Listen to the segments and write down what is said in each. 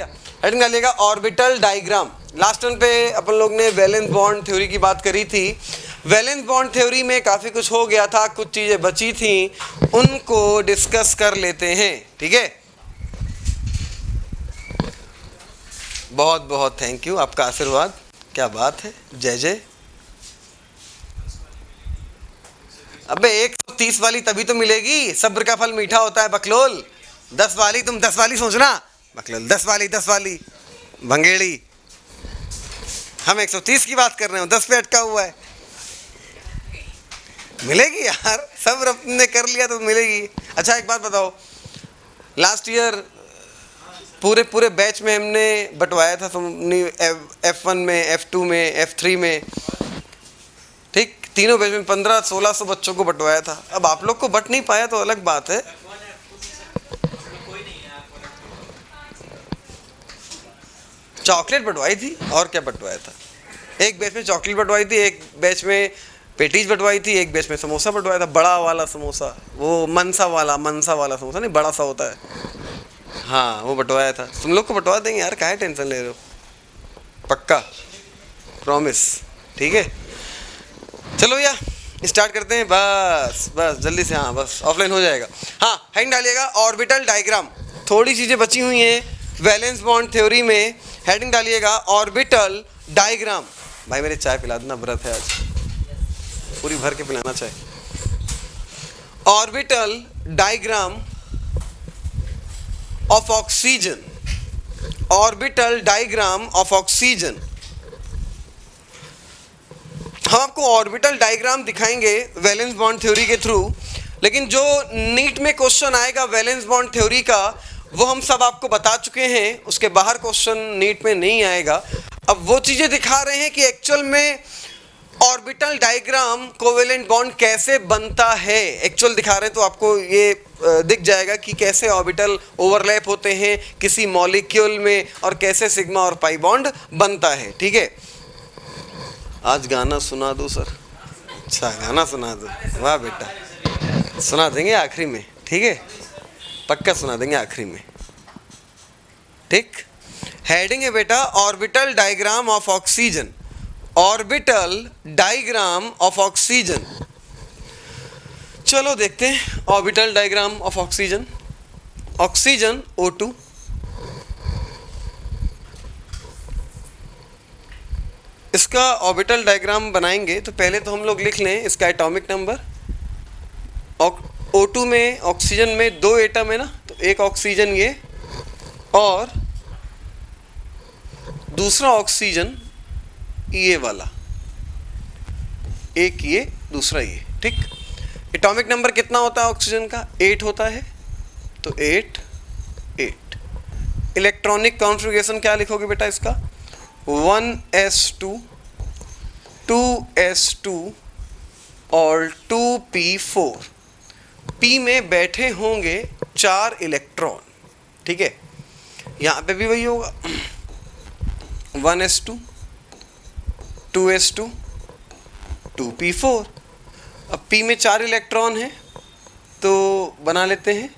भैया? हेडिंग डालिएगा orbital diagram. Last turn पे अपन लोग ने वैलेंस बॉन्ड थ्योरी की बात करी थी। वैलेंस बॉन्ड थ्योरी में काफ़ी कुछ हो गया था, कुछ चीज़ें बची थी, उनको डिस्कस कर लेते हैं। ठीक है, बहुत बहुत थैंक यू, आपका आशीर्वाद, क्या बात है, जय जय। अबे 130 वाली तभी तो मिलेगी, सब्र का फल मीठा होता है बकलोल। 10 वाली, तुम 10 वाली सोचना बकलोल, 10 वाली भंगेड़ी। हम 130 की बात कर रहे हो, 10 पे अटका हुआ है। मिलेगी यार, सब्र अपने कर लिया तो मिलेगी। अच्छा एक बात बताओ, लास्ट ईयर पूरे बैच में हमने बंटवाया था तुमने F1 में, F2 में, F3 में, ठीक, तीनों बैच में 1500-1600 बच्चों को बंटवाया था। अब आप लोग को बंट नहीं पाया तो अलग बात है। चॉकलेट बंटवाई थी और क्या बंटवाया था? एक बैच में चॉकलेट बंटवाई थी, एक बैच में पेटीज बंटवाई थी, एक बैच में समोसा बंटवाया था, बड़ा वाला समोसा, वो मनसा वाला समोसा नहीं, बड़ा सा होता है, हाँ वो बंटवाया था। तुम लोग को बंटवा देंगे यार, काहे टेंशन ले रहे हो, पक्का, प्रॉमिस। ठीक है, चलो भैया स्टार्ट करते हैं। बस जल्दी से, हाँ बस ऑफलाइन हो जाएगा। हाँ, हेडिंग डालिएगा ऑर्बिटल डायग्राम। थोड़ी चीज़ें बची हुई हैं वैलेंस बॉन्ड थ्योरी में। हेडिंग डालिएगा ऑर्बिटल डायग्राम। भाई मेरे चाय पिला देना, व्रत है आज, पूरी भर के पिलाना चाय। Orbital diagram of oxygen, orbital diagram of oxygen. हम आपको ऑर्बिटल डायग्राम दिखाएंगे वैलेंस बॉन्ड थ्योरी के थ्रू, लेकिन जो नीट में क्वेश्चन आएगा वैलेंस बॉन्ड थ्योरी का वो हम सब आपको बता चुके हैं, उसके बाहर क्वेश्चन नीट में नहीं आएगा। अब वो चीज़ें दिखा रहे हैं कि एक्चुअल में ऑर्बिटल डायग्राम कोवेलेंट बॉन्ड कैसे बनता है, एक्चुअल दिखा रहे हैं, तो आपको ये दिख जाएगा कि कैसे ऑर्बिटल ओवरलैप होते हैं किसी मॉलिक्यूल में और कैसे सिग्मा और पाई बॉन्ड बनता है। ठीक है, आज गाना सुना दो सर। अच्छा गाना सुना दो, वाह बेटा, सुना देंगे आखिरी में, ठीक है, पक्का सुना देंगे आखिरी में। ठीक, हेडिंग है बेटा orbital diagram of oxygen, orbital diagram of oxygen. चलो देखते हैं orbital diagram of oxygen. Oxygen O2, इसका ऑर्बिटल डायग्राम बनाएंगे तो पहले तो हम लोग लिख लें इसका एटॉमिक नंबर। O2 में, ऑक्सीजन में 2 एटम है ना, तो एक ऑक्सीजन ये और दूसरा ऑक्सीजन ये वाला, एक ये दूसरा ये। ठीक, एटॉमिक नंबर कितना होता है ऑक्सीजन का? 8 होता है, तो 8 8। इलेक्ट्रॉनिक कॉन्फ़िगरेशन क्या लिखोगे बेटा इसका? 1s2 2s2 और 2p4। p में बैठे होंगे 4 इलेक्ट्रॉन। ठीक है, यहाँ पे भी वही होगा, 1s2 2s2 2p4। अब p में 4 इलेक्ट्रॉन है तो बना लेते हैं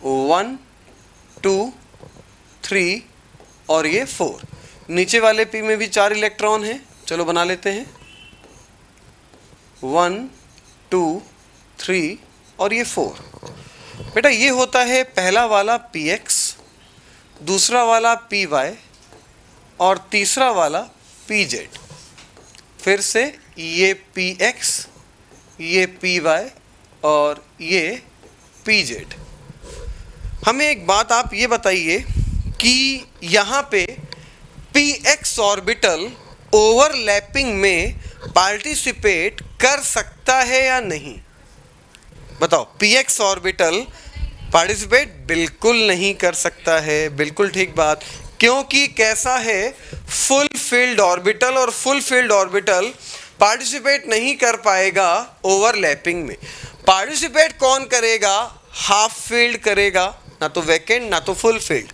1 2 3 और ये 4। नीचे वाले p में भी 4 इलेक्ट्रॉन है, चलो बना लेते हैं 1 2 3 और ये 4। बेटा ये होता है पहला वाला px, दूसरा वाला py और तीसरा वाला pz। फिर से ये px, ये py और ये pz। हमें एक बात आप ये बताइए कि यहाँ पे px ऑर्बिटल ओवरलैपिंग में पार्टिसिपेट कर सकता है या नहीं? बताओ, px ऑर्बिटल पार्टिसिपेट बिल्कुल नहीं कर सकता है। बिल्कुल ठीक बात, क्योंकि कैसा है, फुल फील्ड ऑर्बिटल, और फुल फील्ड ऑर्बिटल पार्टिसिपेट नहीं कर पाएगा ओवरलैपिंग में। पार्टिसिपेट कौन करेगा? हाफ फील्ड करेगा, ना तो वैकेंट ना तो फुल फील्ड।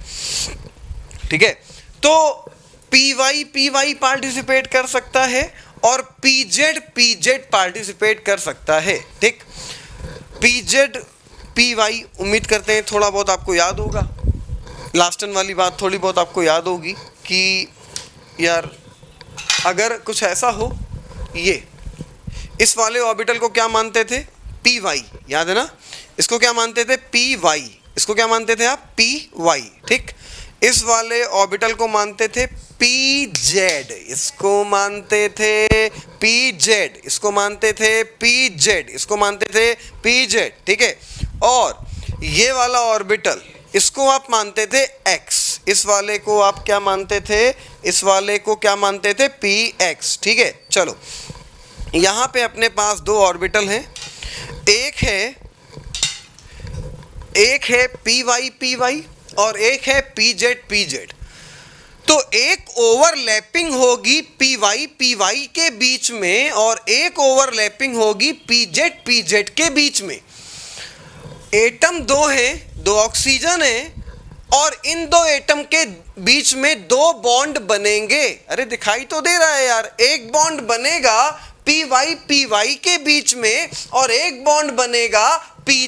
ठीक है, तो py पार्टिसिपेट कर सकता है और pz पार्टिसिपेट कर सकता है। ठीक, pz py उम्मीद करते हैं थोड़ा बहुत आपको याद होगा। लास्ट वाली बात थोड़ी बहुत आपको याद होगी कि यार अगर कुछ ऐसा हो, ये इस वाले ऑर्बिटल को क्या मानते थे, पी वाई, याद है ना, इसको क्या मानते थे, पी वाई, इसको क्या मानते थे आप, पी वाई, ठीक। इस वाले ऑर्बिटल को मानते थे पी जेड, इसको मानते थे पी जेड, इसको मानते थे पी जेड, इसको मानते थे पी जेड, ठीक है। और ये वाला ऑर्बिटल, इसको आप मानते थे एक्स, इस वाले को आप क्या मानते थे, इस वाले को क्या मानते थे, पी एक्स, ठीक है। चलो यहाँ पे अपने पास दो ऑर्बिटल हैं, एक है पी वाई और एक है पी जेड। तो एक ओवरलैपिंग होगी पी वाई के बीच में और एक ओवरलैपिंग होगी पी जेड के बीच में। एटम दो हैं, दो ऑक्सीजन है और इन दो एटम के बीच में दो बॉन्ड बनेंगे। अरे दिखाई तो दे रहा है यार, एक बॉन्ड बनेगा पी वाई के बीच में और एक बॉन्ड बनेगा पी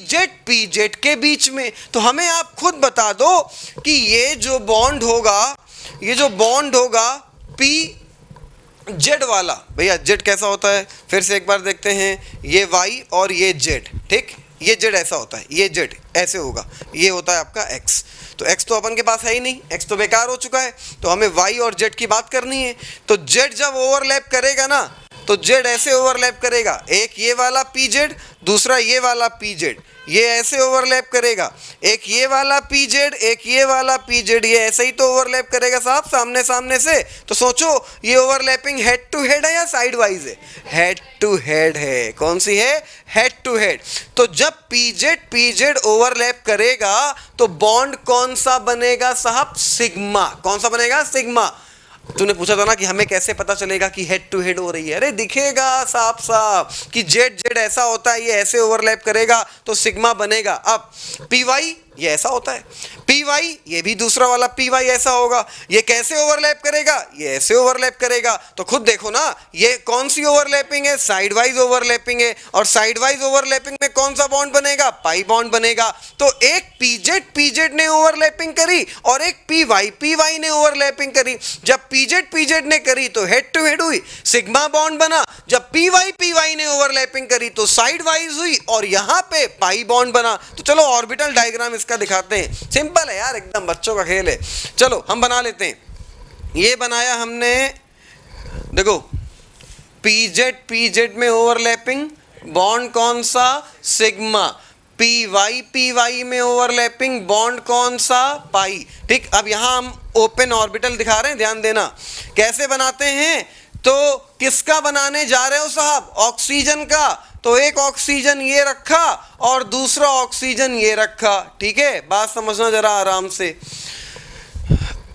जेड के बीच में। तो हमें आप खुद बता दो कि ये जो बॉन्ड होगा पी जेड वाला, भैया जेड कैसा होता है, फिर से एक बार देखते हैं, ये वाई और ये जेड, ठीक, ये जेड ऐसा होता है, ये जेड ऐसे होगा, ये होता है आपका एक्स। तो एक्स तो अपन के पास है ही नहीं, एक्स तो बेकार हो चुका है, तो हमें वाई और जेड की बात करनी है। तो जेड जब ओवरलैप करेगा ना, तो जेड ऐसे ओवरलैप करेगा, एक ये वाला पी जेड, दूसरा ये वाला पी जेड, ये ऐसे ओवरलैप करेगा, एक ये वाला पी जेड, एक ये वाला पी जेड, ये ऐसे ही तो ओवरलैप करेगा साहब, सामने सामने से। तो सोचो ये ओवरलैपिंग हेड टू हेड है या साइड वाइज है, हेड टू हेड है। कौन सी है, हेड टू हेड। तो जब पी जेड ओवरलैप करेगा तो बॉन्ड कौन सा बनेगा साहब, सिग्मा। कौन सा बनेगा, सिग्मा। तूने पूछा था ना कि हमें कैसे पता चलेगा कि हेड टू हेड हो रही है, अरे दिखेगा साफ साफ कि जेड ऐसा होता है, ये ऐसे ओवरलैप करेगा तो सिग्मा बनेगा। अब पी वाई ये ऐसा होता है, पी वाई ये भी दूसरा वाला पी वाई ऐसा होगा, ये कैसे ओवरलैप करेगा, ये ऐसे ओवरलैप करेगा। तो खुद देखो ना, ये कौन सी ओवरलैपिंग है, साइड वाइज ओवरलैपिंग है, और साइड वाइज ओवरलैपिंग में कौन सा बॉन्ड बनेगा, पाई बॉन्ड बनेगा। तो एक पी जेड ने ओवरलैपिंग करी और एक पी वाई ने ओवरलैपिंग करी। जब पी जेड ने करी तो हेड टू हेड हुई, सिग्मा बॉन्ड बना। जब पी वाई ने ओवरलैपिंग करी तो साइड वाइज हुई और यहां पे पाई बॉन्ड बना। तो चलो ऑर्बिटल डायग्राम इसका दिखाते हैं, सिंपल है यार, एकदम बच्चों का खेल है। चलो हम बना लेते हैं। ये बनाया हमने, देखो पी जेड में ओवरलैपिंग, बॉन्ड कौन सा, सिग्मा। पी वाई में ओवरलैपिंग, बॉन्ड कौन सा, पाई, ठीक। अब यहां हम ओपन ऑर्बिटल दिखा रहे हैं, ध्यान देना कैसे बनाते हैं। तो किसका बनाने जा रहे हो साहब, ऑक्सीजन का। तो एक ऑक्सीजन ये रखा और दूसरा ऑक्सीजन ये रखा, ठीक है, बात समझना जरा आराम से।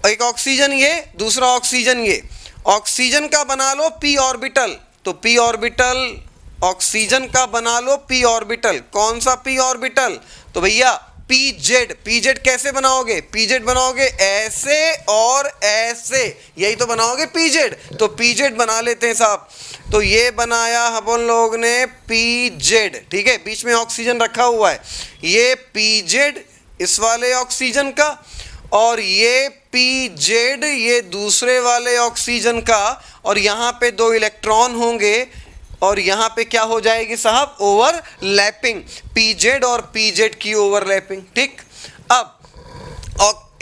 एक ऑक्सीजन ये, दूसरा ऑक्सीजन ये, ऑक्सीजन का बना लो पी ऑर्बिटल। तो पी ऑर्बिटल, ऑक्सीजन का बना लो पी ऑर्बिटल। कौन सा पी ऑर्बिटल, तो भैया पी जेड कैसे बनाओगे, पी जेड बनाओगे ऐसे और ऐसे, यही तो बनाओगे पी जेड। तो पी जेड बना लेते हैं साहब। तो ये बनाया हम लोग ने पी जेड, ठीक है, बीच में ऑक्सीजन रखा हुआ है, ये पी जेड इस वाले ऑक्सीजन का, और ये पी जेड ये दूसरे वाले ऑक्सीजन का, और यहाँ पे दो इलेक्ट्रॉन होंगे और यहाँ पे क्या हो जाएगी साहब, ओवरलैपिंग, पी जेड और पी जेड की ओवरलैपिंग, ठीक। अब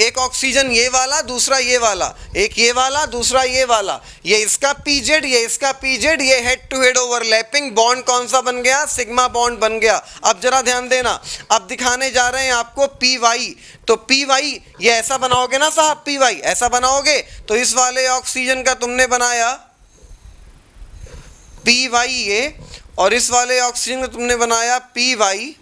एक ऑक्सीजन ये वाला, दूसरा ये वाला, एक ये वाला, दूसरा ये वाला, ये इसका पी जेड, ये इसका पी जेड, ये head to head overlapping, bond कौन सा बन गया, सिग्मा बॉन्ड बन गया। अब जरा ध्यान देना, अब दिखाने जा रहे हैं आपको पी वाई। तो पी वाई ये ऐसा बनाओगे ना साहब, पी वाई ऐसा बनाओगे। तो इस वाले ऑक्सीजन का तुमने बनाया पी वाई ये, और इस वाले ऑक्सीजन का तुमने बनाया पी वाई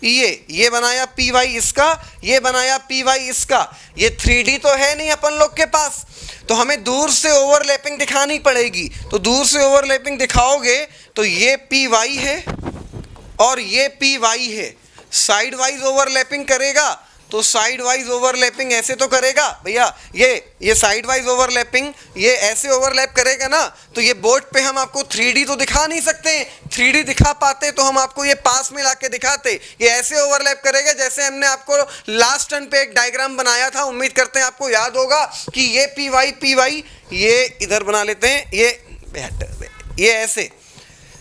ये बनाया पी वाई इसका, ये बनाया पी वाई इसका। ये 3D तो है नहीं अपन लोग के पास, तो हमें दूर से ओवरलैपिंग दिखानी पड़ेगी। तो दूर से ओवरलैपिंग दिखाओगे तो ये पी वाई है और ये पी वाई है, साइड वाइज ओवरलैपिंग करेगा तो साइड वाइज ओवरलैपिंग ऐसे तो करेगा भैया, ये साइड वाइज ओवरलैपिंग ये ऐसे ओवरलैप करेगा ना, तो ये बोर्ड पे हम आपको 3D तो दिखा नहीं सकते, 3D दिखा पाते तो हम आपको ये पास में लाके दिखाते। ये ऐसे ओवरलैप करेगा जैसे हमने आपको लास्ट टर्न पे एक डायग्राम बनाया था, उम्मीद करते हैं आपको याद होगा कि ये पी वाई ये इधर बना लेते हैं, ये ऐसे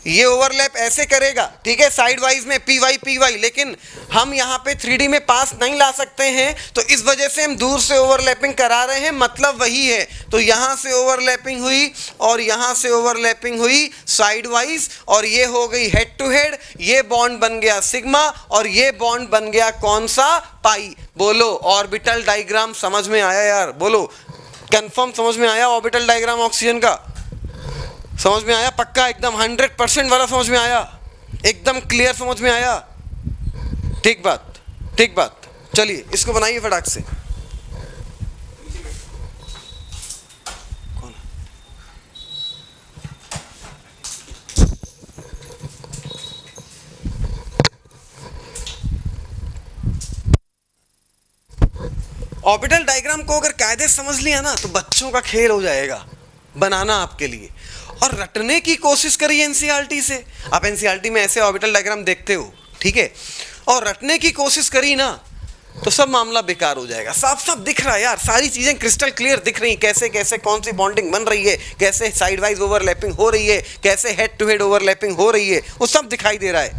ये ओवरलैप ऐसे करेगा, ठीक है, साइड वाइज में पी वाई, लेकिन हम यहाँ पे 3D में पास नहीं ला सकते हैं, तो इस वजह से हम दूर से ओवरलैपिंग करा रहे हैं, मतलब वही है। तो यहाँ से ओवरलैपिंग हुई और यहाँ से ओवरलैपिंग हुई साइड वाइज, और ये हो गई हेड टू हेड, ये बॉन्ड बन गया सिग्मा और ये बॉन्ड बन गया कौन सा, पाई। बोलो ऑर्बिटल डायग्राम समझ में आया यार, बोलो कंफर्म समझ में आया ऑर्बिटल डायग्राम ऑक्सीजन का, समझ में आया पक्का, एकदम 100% वाला समझ में आया, एकदम क्लियर समझ में आया। ठीक बात, चलिए इसको बनाइए फटाक से। ऑर्बिटल डायग्राम को अगर कायदे समझ लिया ना तो बच्चों का खेल हो जाएगा बनाना आपके लिए, और रटने की कोशिश करिए एनसीईआरटी से। आप एनसीईआरटी में ऐसे ऑर्बिटल डायग्राम देखते हो, ठीक है, और रटने की कोशिश करी ना तो सब मामला बेकार हो जाएगा। साफ साफ दिख रहा है यार, सारी चीजें क्रिस्टल क्लियर दिख रही, कैसे कैसे कौन सी बॉन्डिंग बन रही है, कैसे साइड वाइज ओवरलैपिंग हो रही है, कैसे हेड टू हेड ओवरलैपिंग हो रही है, वो सब दिखाई दे रहा है।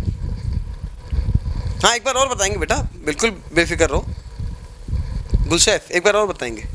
हाँ एक बार और बताएंगे बेटा, बिल्कुल बेफिक्र रहो गुलशैफ, एक बार और बताएंगे।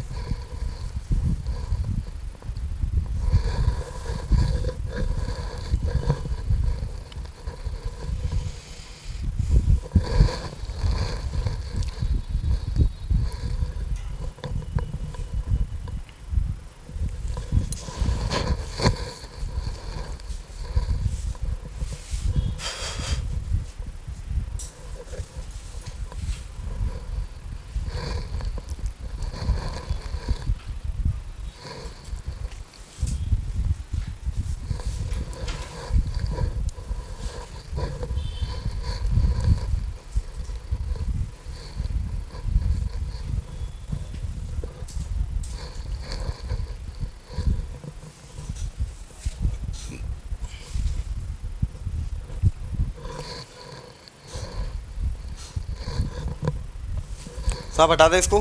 साहब हटा दे इसको,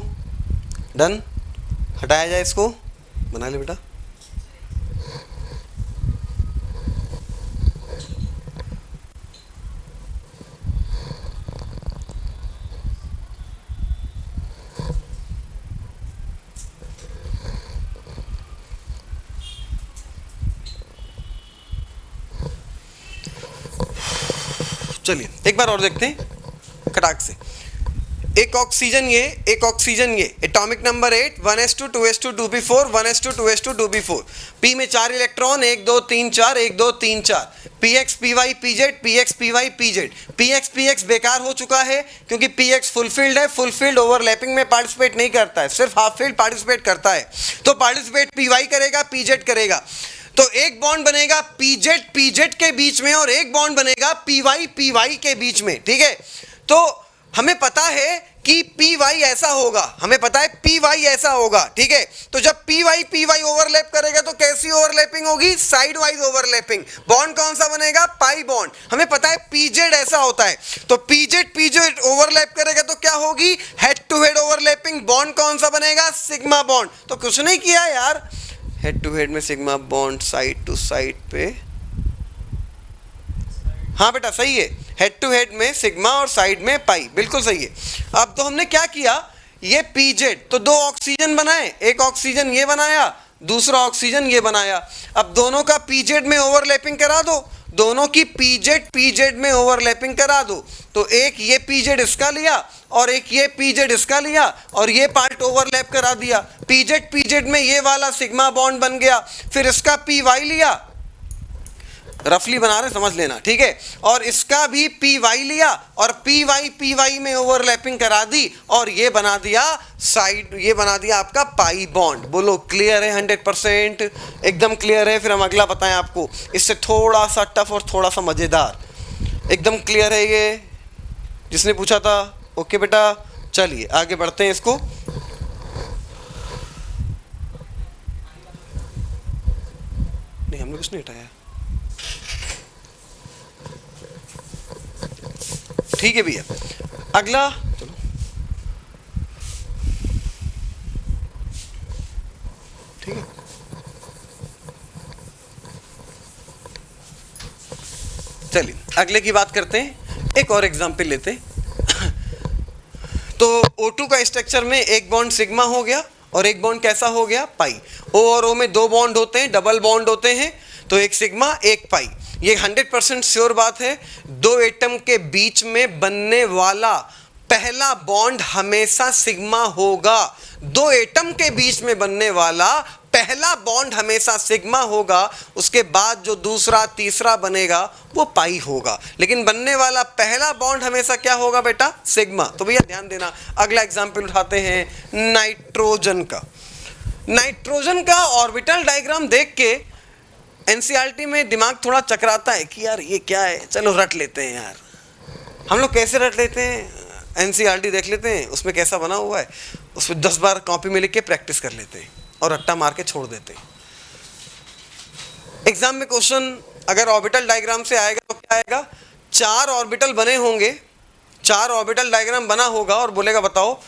डन, हटाया जाए इसको, बना ले बेटा। चलिए एक बार और देखते हैं खटाक से। एक ऑक्सीजन ये atomic number 8 1s2 2s2 2p4 1s2 2s2 2p4, p में 4 electron 1 2 3 4 1 2 3 4, px py pz px py pz, px बेकार हो चुका है क्योंकि px फुलफिल्ड है, फुलफिल्ड ओवरलैपिंग में पार्टिसिपेट नहीं करता है, सिर्फ हाफ फील्ड पार्टिसिपेट करता है, तो पार्टिसिपेट py करेगा pz करेगा, तो एक बॉन्ड बनेगा pz के बीच में और एक बॉन्ड बनेगा py के बीच में, ठीक है। तो हमें पता है कि py ऐसा होगा, हमें पता है py ऐसा होगा, ठीक है। तो जब py ओवरलैप करेगा तो कैसी ओवरलैपिंग होगी, साइड वाइज ओवरलैपिंग। बॉन्ड कौन सा बनेगा, पाई बॉन्ड। हमें पता है pz ऐसा होता है, तो pz ओवरलैप करेगा तो क्या होगी, head to head overlapping. Bond कौन सा बनेगा, सिग्मा बॉन्ड। तो कुछ नहीं किया यार, हेड टू हेड में sigma bond, side to side पे, हाँ बेटा सही है, हेड टू हेड में सिग्मा और साइड में पाई, बिल्कुल सही है। अब तो हमने क्या किया, ये pz, तो दो ऑक्सीजन बनाए, एक ऑक्सीजन ये बनाया, दूसरा ऑक्सीजन ये बनाया। अब दोनों का pz में ओवरलैपिंग करा दो, दोनों की pz में ओवरलैपिंग करा दो, तो एक ये pz इसका लिया और एक ये pz इसका लिया और ये पार्ट ओवरलैप करा दिया। pz में ये वाला सिग्मा बॉन्ड बन गया, फिर इसका py लिया, रफली बना रहे समझ लेना, ठीक है, और इसका भी py लिया और py में ओवरलैपिंग करा दी और ये बना दिया साइड, ये बना दिया आपका पाई बॉन्ड। बोलो क्लियर है, 100% एकदम क्लियर है। फिर हम अगला बताएं आपको, इससे थोड़ा सा टफ और थोड़ा सा मज़ेदार। एकदम क्लियर है ये, जिसने पूछा था ओके बेटा, चलिए आगे बढ़ते हैं इसको। नहीं हमने कुछ नहीं हटाया, ठीक है भैया। अगला चलो, ठीक है। चलिए अगले की बात करते हैं, एक और एग्जाम्पल लेते हैं। तो O2 का स्ट्रक्चर में एक बॉन्ड सिग्मा हो गया और एक बॉन्ड कैसा हो गया, पाई। O और O में दो बॉन्ड होते हैं, डबल बॉन्ड होते हैं, तो एक सिग्मा एक पाई। ये 100% श्योर बात है, दो एटम के बीच में बनने वाला पहला बॉन्ड हमेशा सिग्मा होगा। दो एटम के बीच में बनने वाला पहला बॉन्ड हमेशा सिग्मा होगा, उसके बाद जो दूसरा तीसरा बनेगा वो पाई होगा, लेकिन बनने वाला पहला बॉन्ड हमेशा क्या होगा बेटा, सिग्मा। तो भैया ध्यान देना, अगला एग्जाम्पल उठाते हैं नाइट्रोजन का। नाइट्रोजन का ऑर्बिटल डायग्राम देख के एनसीईआरटी में दिमाग थोड़ा चकराता है कि यार ये क्या है, चलो रट लेते हैं यार। हम लोग कैसे रट लेते हैं, एनसीईआरटी देख लेते हैं उसमें कैसा बना हुआ है, उसमें 10 बार कॉपी में लिख के प्रैक्टिस कर लेते हैं और रट्टा मार के छोड़ देते हैं। एग्जाम में क्वेश्चन अगर ऑर्बिटल डायग्राम से आएगा तो क्या आएगा, 4 ऑर्बिटल बने होंगे, 4 ऑर्बिटल डायग्राम बना होगा और बोलेगा बताओ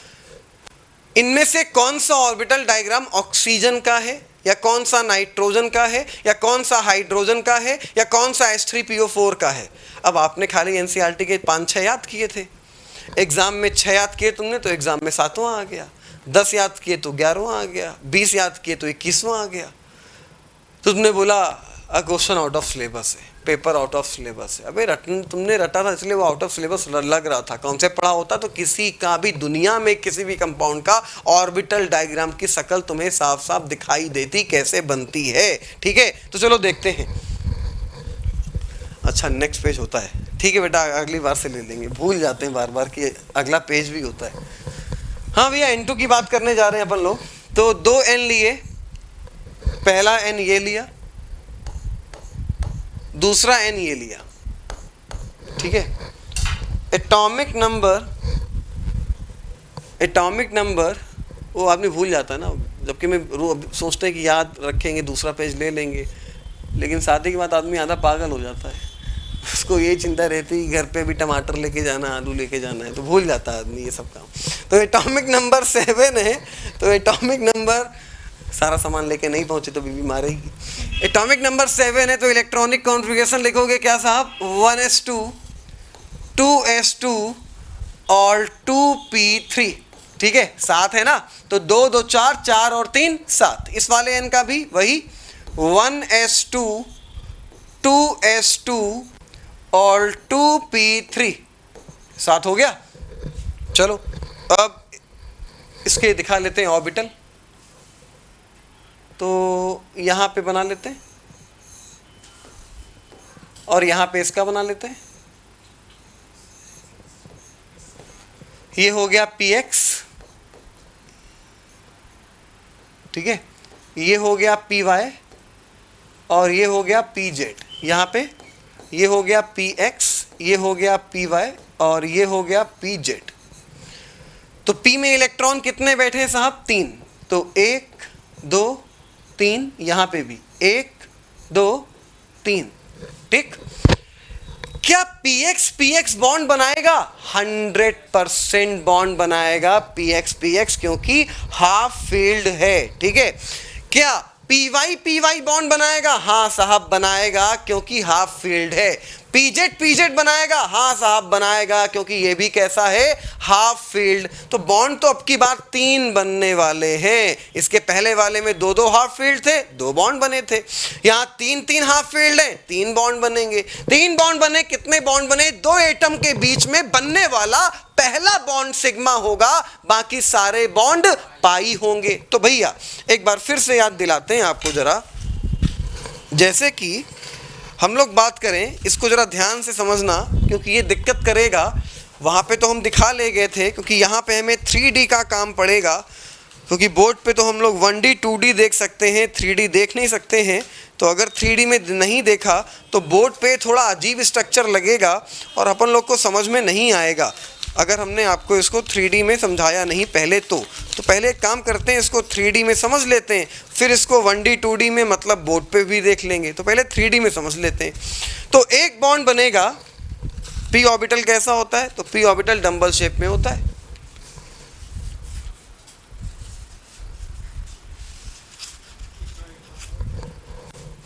इनमें से कौन सा ऑर्बिटल डायग्राम ऑक्सीजन का है, या कौन सा नाइट्रोजन का है, या कौन सा हाइड्रोजन का है, या कौन सा H3PO4 का है। अब आपने खाली एनसीईआरटी के 5-6 याद किए थे, एग्जाम में 6 याद किए तुमने तो एग्जाम में 7वां आ गया, 10 याद किए तो 11वां आ गया, 20 याद किए तो 21वां आ गया। तो तुमने बोला क्वेश्चन आउट ऑफ सिलेबस है, पेपर आउट ऑफ सिलेबस है। अबे तुमने रटा था इसलिए वो आउट ऑफ सिलेबस लग रहा था, कॉन्सेप्ट पढ़ा होता तो किसी का भी दुनिया में किसी भी कंपाउंड का ऑर्बिटल डायग्राम की शक्ल तुम्हें साफ साफ दिखाई देती कैसे बनती है। ठीक है, तो चलो देखते हैं। अच्छा नेक्स्ट पेज होता है, ठीक है बेटा, अगली बार से ले लेंगे, भूल जाते हैं बार बार कि अगला पेज भी होता है। हाँ भैया N2 की बात करने जा रहे हैं अपन लोग। तो 2 N लिए, पहला N ये लिया, दूसरा N ये लिया, ठीक है। एटॉमिक नंबर वो आपने भूल जाता है ना, जबकि मैं सोचते हैं कि याद रखेंगे दूसरा पेज ले लेंगे, लेकिन शादी के बाद आदमी आधा पागल हो जाता है, उसको ये चिंता रहती है घर पे भी टमाटर लेके जाना, आलू लेके जाना है, तो भूल जाता है आदमी ये सब काम। तो एटॉमिक नंबर 7 है, तो एटॉमिक नंबर सारा सामान लेके नहीं पहुंचे तो बीवी मारेगी। एटॉमिक नंबर 7 है तो इलेक्ट्रॉनिक कॉन्फ़िगरेशन लिखोगे क्या साहब, 1s2 2s2 और 2p3, ठीक है, 7 है ना, तो 2 2 4 4 और 3 7। इस वाले n का भी वही 1s2 2s2 और 2p3, 7 हो गया। चलो अब इसके दिखा लेते हैं ऑर्बिटल, तो यहाँ पे बना लेते हैं और यहाँ पे इसका बना लेते हैं। ये हो गया px, ठीक है, ये हो गया py और ये हो गया pz। यहाँ पे ये हो गया px, ये हो गया py और ये हो गया pz। तो p में इलेक्ट्रॉन कितने बैठे हैं साहब, 3, तो 1 2 3, यहाँ पे भी 1 2 3, ठीक। क्या px बॉन्ड बनाएगा, 100% बॉन्ड बनाएगा px, क्योंकि हाफ फील्ड है, ठीक है। क्या py बॉन्ड बनाएगा, हाँ साहब बनाएगा क्योंकि हाफ फील्ड है। pz बनाएगा, हाँ साहब बनाएगा क्योंकि ये भी कैसा है, हाफ फील्ड। तो बॉन्ड तो अब की बार 3 बनने वाले हैं, इसके पहले वाले में 2 हाफ फील्ड थे, 2 बॉन्ड बने थे। यहाँ 3 हाफ फील्ड हैं, 3 बॉन्ड बनेंगे। 3 बॉन्ड बने, कितने बॉन्ड बने, 2 एटम के बीच में बनने वाला पहला बॉन्ड सिग्मा होगा, बाकी सारे बॉन्ड पाई होंगे। तो भैया एक बार फिर से याद दिलाते हैं आपको जरा, जैसे कि हम लोग बात करें, इसको जरा ध्यान से समझना क्योंकि ये दिक्कत करेगा। वहाँ पे तो हम दिखा ले गए थे, क्योंकि यहाँ पे हमें 3D का काम पड़ेगा, क्योंकि बोर्ड पे तो हम लोग 1D 2D देख सकते हैं, 3D देख नहीं सकते हैं। तो अगर 3D में नहीं देखा तो बोर्ड पे थोड़ा अजीब स्ट्रक्चर लगेगा और अपन लोग को समझ में नहीं आएगा। अगर हमने आपको इसको 3D में समझाया नहीं पहले तो पहले एक काम करते हैं, इसको 3D में समझ लेते हैं, फिर इसको 1D 2D में मतलब बोर्ड पे भी देख लेंगे। तो पहले 3D में समझ लेते हैं। तो एक बॉन्ड बनेगा, p ऑर्बिटल कैसा होता है? तो p ऑर्बिटल डंबल शेप में होता है।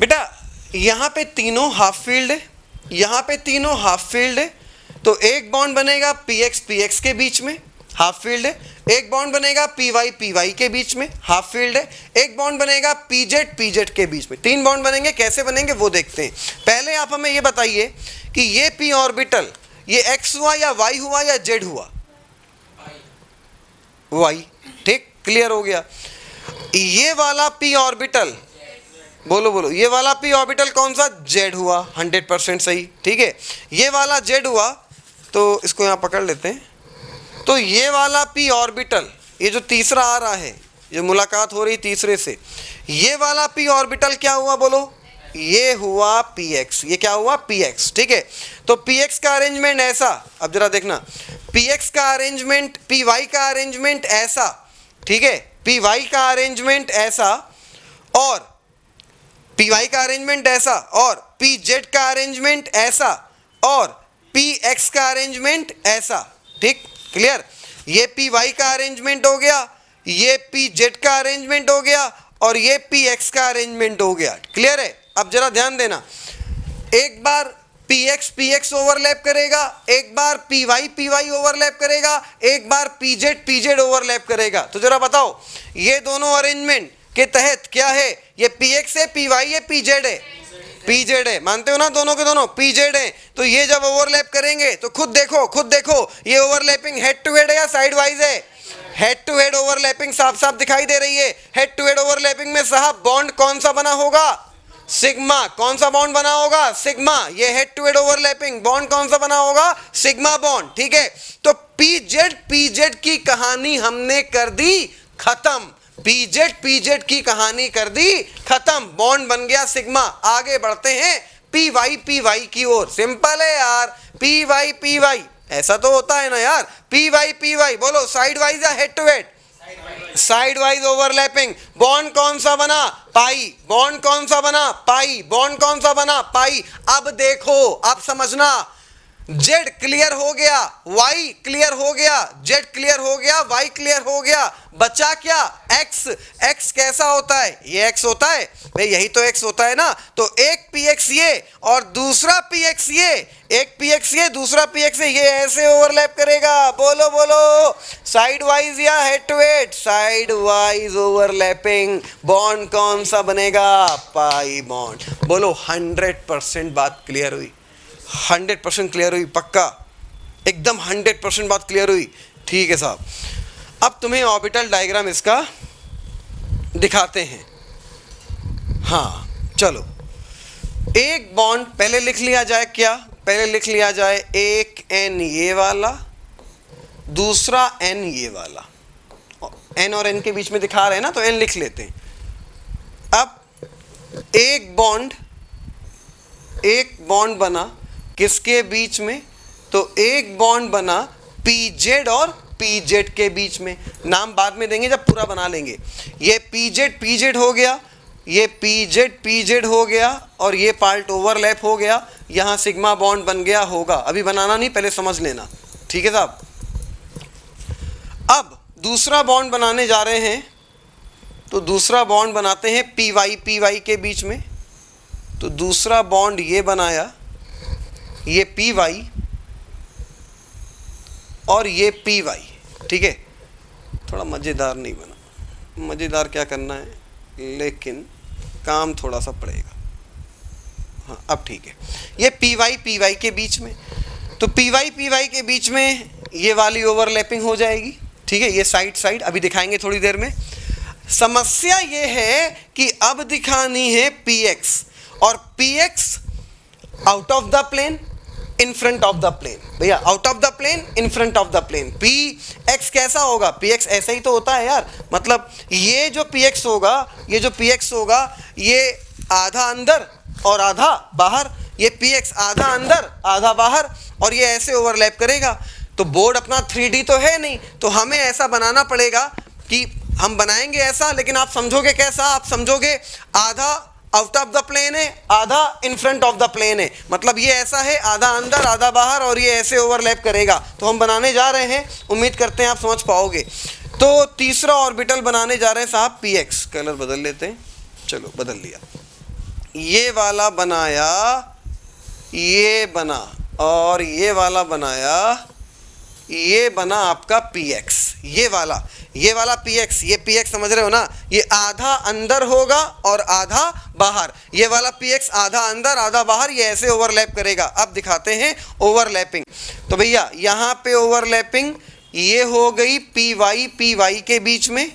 बेटा यहाँ पे तीनों हाफ फील्ड है, यहाँ पे तीनों हाफ फील्ड है, तो एक बॉन्ड बनेगा px px के बीच में, हाफ फील्ड है। एक बॉन्ड बनेगा py py के बीच में, हाफ फील्ड है। एक बॉन्ड बनेगा pz pz के बीच में। तीन बॉन्ड बनेंगे, कैसे बनेंगे वो देखते हैं। पहले आप हमें ये बताइए कि ये p ऑर्बिटल ये x हुआ या y हुआ या z हुआ? y। ठीक, क्लियर हो गया। ये वाला p ऑर्बिटल, बोलो बोलो, ये वाला p ऑर्बिटल कौन सा? z हुआ, 100% सही। ठीक है, ये वाला z हुआ, तो इसको यहाँ पकड़ लेते हैं। तो ये वाला p ऑर्बिटल, ये जो तीसरा आ रहा है, जो मुलाकात हो रही तीसरे से, ये वाला p ऑर्बिटल क्या हुआ? बोलो, ये हुआ px। ये क्या हुआ? px। ठीक है, तो px का अरेंजमेंट ऐसा, अब जरा देखना, px का अरेंजमेंट, py का अरेंजमेंट ऐसा, ठीक है, py का अरेंजमेंट ऐसा, और py का अरेंजमेंट ऐसा, और pz का अरेंजमेंट ऐसा, और px का अरेंजमेंट ऐसा। ठीक, क्लियर। ये py का अरेंजमेंट हो गया, ये pz का अरेंजमेंट हो गया, और ये px का अरेंजमेंट हो गया। क्लियर है? अब जरा ध्यान देना, एक बार px px ओवरलैप करेगा, एक बार py py ओवरलैप करेगा, एक बार pz pz ओवरलैप करेगा। तो जरा बताओ, ये दोनों अरेंजमेंट के तहत क्या है? ये px है, py है, pz है, pz है। मानते हो ना दोनों के दोनों pz है? तो ये जब ओवरलैप करेंगे तो खुद देखो ये ओवरलैपिंग हेड टू हेड है या साइड वाइज है? हेड टू हेड ओवरलैपिंग साफ साफ दिखाई दे रही है। हेड टू हेड ओवरलैपिंग में साहब बॉन्ड कौन सा बना होगा? सिग्मा। कौन सा बॉन्ड बना होगा? सिग्मा। ये head to head overlapping bond कौन सा बना होगा? Sigma bond. ठीक है, तो pz की कहानी हमने कर दी खत्म। pz की कहानी कर दी खत्म, बॉन्ड बन गया सिग्मा। आगे बढ़ते हैं py की ओर। सिंपल है यार, py ऐसा तो होता है ना यार, py बोलो, साइड वाइज या head to head? Side wise overlapping. Bond कौन सा बना? पाई। बॉन्ड कौन सा बना? पाई। बॉन्ड कौन सा बना? पाई। अब देखो, अब समझना, Z क्लियर हो गया, Y क्लियर हो गया, Z क्लियर हो गया, Y क्लियर हो गया, बचा क्या? X। X कैसा होता है? ये X होता है भाई, यही तो X होता है ना। तो एक px ये और दूसरा px ये, एक px ये दूसरा px ये ऐसे ओवरलैप करेगा। बोलो बोलो, साइड वाइज या head to head? Side wise overlapping. Bond कौन सा बनेगा? Pi bond. बोलो, 100% बात क्लियर हुई? 100% क्लियर हुई? पक्का? एकदम 100% बात क्लियर हुई? ठीक है साहब, अब तुम्हें ऑर्बिटल डायग्राम इसका दिखाते हैं। हाँ चलो, एक बॉन्ड पहले लिख लिया जाए। क्या पहले लिख लिया जाए? एक n ये वाला, दूसरा n ये वाला। n और n के बीच में दिखा रहे हैं ना, तो n लिख लेते हैं। अब एक बॉन्ड बना किसके बीच में? तो एक बॉन्ड बना pz और pz के बीच में। नाम बाद में देंगे जब पूरा बना लेंगे। ये pz हो गया, ये pz हो गया, और ये पार्ट ओवरलैप हो गया। यहाँ सिग्मा बॉन्ड बन गया होगा। अभी बनाना नहीं, पहले समझ लेना। ठीक है साहब, अब दूसरा बॉन्ड बनाने जा रहे हैं। तो दूसरा बॉन्ड बनाते हैं py के बीच में। तो दूसरा बॉन्ड ये बनाया, ये py और ये py। ठीक है, थोड़ा मज़ेदार नहीं बना। मज़ेदार क्या करना है, लेकिन काम थोड़ा सा पड़ेगा। हाँ अब ठीक है, ये py के बीच में। तो py के बीच में ये वाली ओवरलैपिंग हो जाएगी। ठीक है, ये साइड अभी दिखाएंगे थोड़ी देर में। समस्या ये है कि अब दिखानी है px, और px out of the plane, in front of the plane. भैया out of the plane, in front of the plane. px कैसा होगा? px ऐसा ही तो होता है यार। मतलब ये जो px होगा, ये आधा अंदर और आधा बाहर। ये px आधा अंदर आधा बाहर, और ये ऐसे ओवरलैप करेगा। तो बोर्ड अपना 3D तो है नहीं, तो हमें ऐसा बनाना पड़ेगा कि हम बनाएंगे ऐसा, लेकिन आप समझोगे कैसा? आप समझोगे आधा आउट ऑफ द प्लेन है, आधा in front of the plane है, मतलब ये ऐसा है, आधा अंदर आधा बाहर, और ये ऐसे ओवरलैप करेगा। तो हम बनाने जा रहे हैं, उम्मीद करते हैं आप समझ पाओगे। तो तीसरा ऑर्बिटल बनाने जा रहे हैं साहब px। कलर बदल लेते हैं, चलो बदल लिया, ये वाला बनाया, ये बना, और ये वाला बनाया, ये बना आपका px। ये वाला px, ये px समझ रहे हो ना? ये आधा अंदर होगा और आधा बाहर। ये वाला px आधा अंदर आधा बाहर, ये ऐसे ओवरलैप करेगा। अब दिखाते हैं ओवरलैपिंग। तो भैया यहाँ पे ओवरलैपिंग ये हो गई py के बीच में,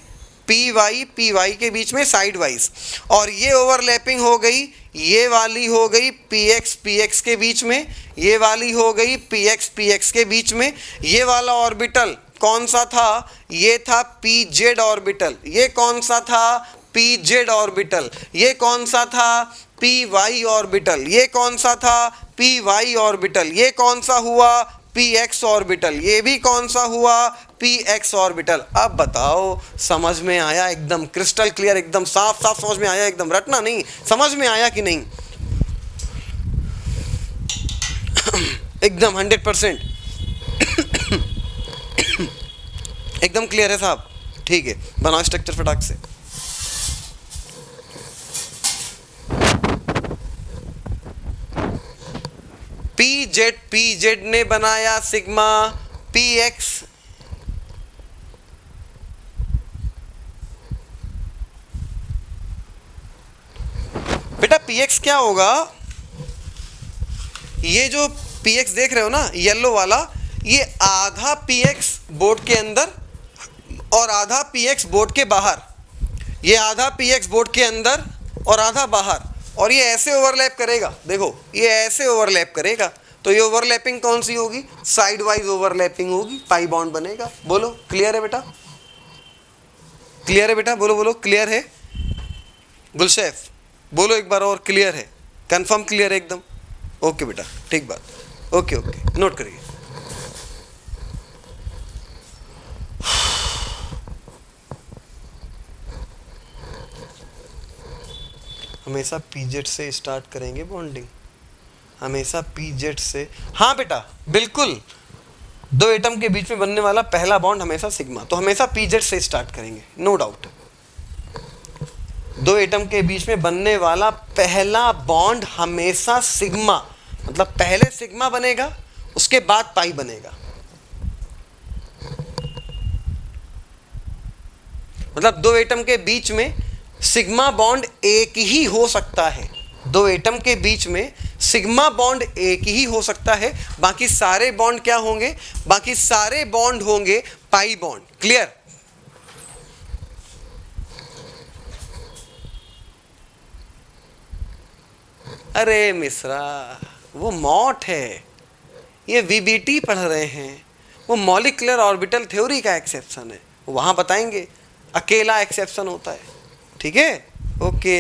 py के बीच में साइड वाइज, और ये ओवरलैपिंग हो गई, ये वाली हो गई px के बीच में, ये वाली हो गई px के बीच में। ये वाला ऑर्बिटल कौन सा था? ये था pz ऑर्बिटल। ये कौन सा था? pz orbital. ये कौन सा था? py orbital. ये कौन सा था? py orbital. ये कौन सा हुआ? px orbital. ये भी कौन सा हुआ? px orbital. अब बताओ, समझ में आया? एकदम क्रिस्टल क्लियर, एकदम साफ साफ समझ में आया, एकदम रटना नहीं, समझ में आया कि नहीं? एकदम 100% एकदम क्लियर है साहब? ठीक है, बनाओ स्ट्रक्चर फटाक से। pz ने बनाया सिग्मा, px बेटा px क्या होगा? ये जो px देख रहे हो ना, येलो वाला, ये आधा px बोर्ड के अंदर और आधा px बोर्ड के बाहर। ये आधा px बोर्ड के अंदर और आधा बाहर, और ये ऐसे ओवरलैप करेगा। देखो ये ऐसे ओवरलैप करेगा, तो ये ओवरलैपिंग कौन सी होगी? साइड वाइज ओवरलैपिंग होगी, पाई बॉन्ड बनेगा। बोलो क्लियर है बेटा? क्लियर है बेटा? बोलो बोलो, क्लियर है? गुलशेफ बोलो एक बार और, क्लियर है? कंफर्म क्लियर है एकदम? ओके बेटा, ठीक बात, ओके ओके, नोट करिए। हमेशा pz से स्टार्ट करेंगे बॉन्डिंग, हमेशा pz से। हाँ बेटा बिल्कुल, दो एटम के बीच में बनने वाला पहला बॉन्ड हमेशा सिग्मा, तो हमेशा pz से स्टार्ट करेंगे, नो डाउट। दो एटम के बीच में बनने वाला पहला बॉन्ड हमेशा सिग्मा, मतलब पहले सिग्मा बनेगा, उसके बाद पाई बनेगा। मतलब दो एटम के बीच में सिग्मा बॉन्ड एक ही हो सकता है। दो एटम के बीच में सिग्मा बॉन्ड एक ही हो सकता है, बाकी सारे बॉन्ड क्या होंगे? बाकी सारे बॉन्ड होंगे पाई बॉन्ड। क्लियर? अरे मिश्रा, वो मॉट है, ये वीबीटी पढ़ रहे हैं, वो मॉलिक्यूलर ऑर्बिटल थ्योरी का एक्सेप्शन है, वहां बताएंगे अकेला एक्सेप्शन होता है। ठीक है, ओके।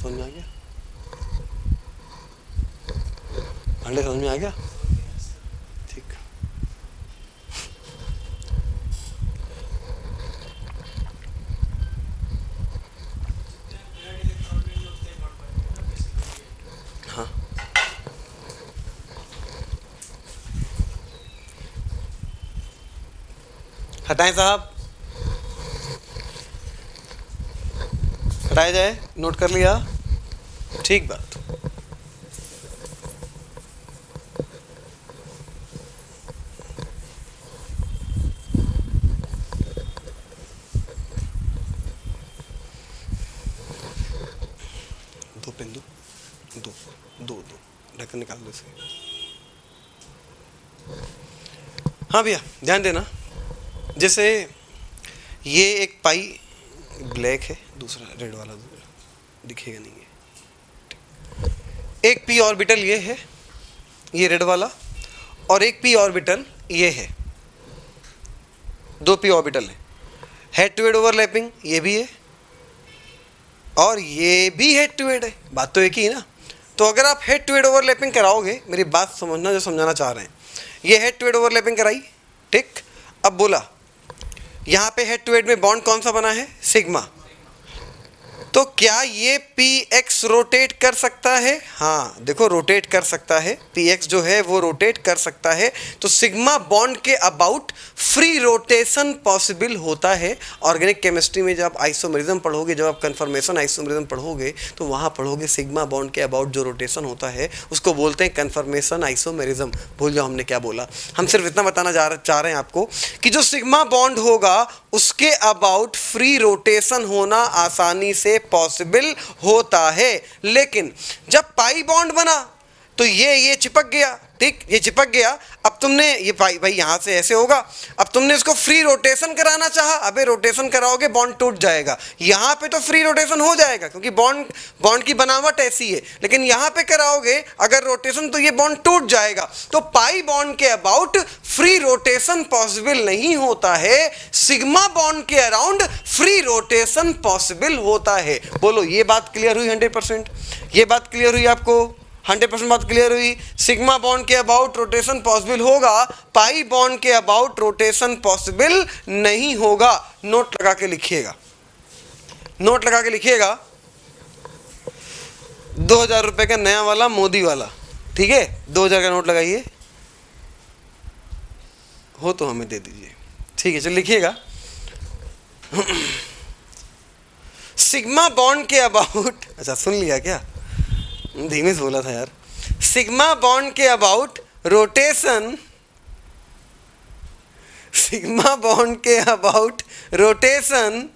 समझ में आ गया? अंडे समझ में आ गया? ठीक। हाँ, हटाएं साहब, हटाया जाए। नोट कर लिया? ठीक बात। दो पेन दो, दो दो दो, ढक्कन निकाल दो इसके। हाँ भैया ध्यान देना, जैसे ये एक पाई ब्लैक है, दूसरा रेड वाला दिखेगा नहीं है। एक पी ऑर्बिटल ये है, ये रेड वाला, और एक पी ऑर्बिटल ये है, 2 p ऑर्बिटल है। हेड टू हेड ओवरलैपिंग ये भी है और ये भी हेड टू हेड है, बात तो एक ही है ना। तो अगर आप हेड टू हेड ओवरलैपिंग कराओगे, मेरी बात समझना जो समझाना चाह रहे हैं, ये हेड टू हेड ओवरलैपिंग कराई, ठीक। अब बोला यहाँ पे हेड टू हेड में बॉन्ड कौन सा बना है, सिग्मा। तो क्या ये px रोटेट कर सकता है? हाँ देखो रोटेट कर सकता है, px जो है वो रोटेट कर सकता है। तो सिग्मा बॉन्ड के अबाउट फ्री रोटेशन पॉसिबल होता है। ऑर्गेनिक केमिस्ट्री में जब आप आइसोमेरिज्म पढ़ोगे, जब आप कन्फर्मेशन आइसोमेरिज्म पढ़ोगे, तो वहाँ पढ़ोगे सिग्मा बॉन्ड के अबाउट जो रोटेशन होता है उसको बोलते हैं कन्फर्मेशन आइसोमेरिज्म। भूल जाओ हमने क्या बोला, हम सिर्फ इतना बताना चाह रहे हैं आपको कि जो सिग्मा बॉन्ड होगा उसके अबाउट फ्री रोटेशन होना आसानी से पॉसिबल होता है। लेकिन जब पाई बॉन्ड बना तो ये चिपक गया, ठीक, ये चिपक गया। अब तुमने ये भाई यहाँ से ऐसे होगा, अब तुमने इसको फ्री रोटेशन कराना चाहा, अबे रोटेशन कराओगे बॉन्ड टूट जाएगा। यहाँ पे तो फ्री रोटेशन हो जाएगा क्योंकि बॉन्ड की बनावट ऐसी है, लेकिन यहाँ पे कराओगे अगर रोटेशन तो ये बॉन्ड टूट जाएगा। तो पाई बॉन्ड के अबाउट फ्री रोटेशन पॉसिबल नहीं होता है, सिग्मा बॉन्ड के अराउंड फ्री रोटेशन पॉसिबल होता है। बोलो ये बात क्लियर हुई 100%? ये बात क्लियर हुई आपको? 100% बात क्लियर हुई। सिग्मा बॉन्ड के अबाउट रोटेशन पॉसिबल होगा, पाई बॉन्ड के अबाउट रोटेशन पॉसिबल नहीं होगा। नोट लगा के लिखिएगा, नोट लगा के लिखिएगा। 2000 रुपए का नया वाला मोदी वाला, ठीक है, 2000 का नोट लगाइए, हो तो हमें दे दीजिए, ठीक है। चलो लिखिएगा, सिग्मा बॉन्ड के अबाउट, अच्छा सुन लिया क्या, धीमे से बोला था यार। सिग्मा बॉन्ड के अबाउट रोटेशन, सिग्मा बॉन्ड के अबाउट रोटेशन,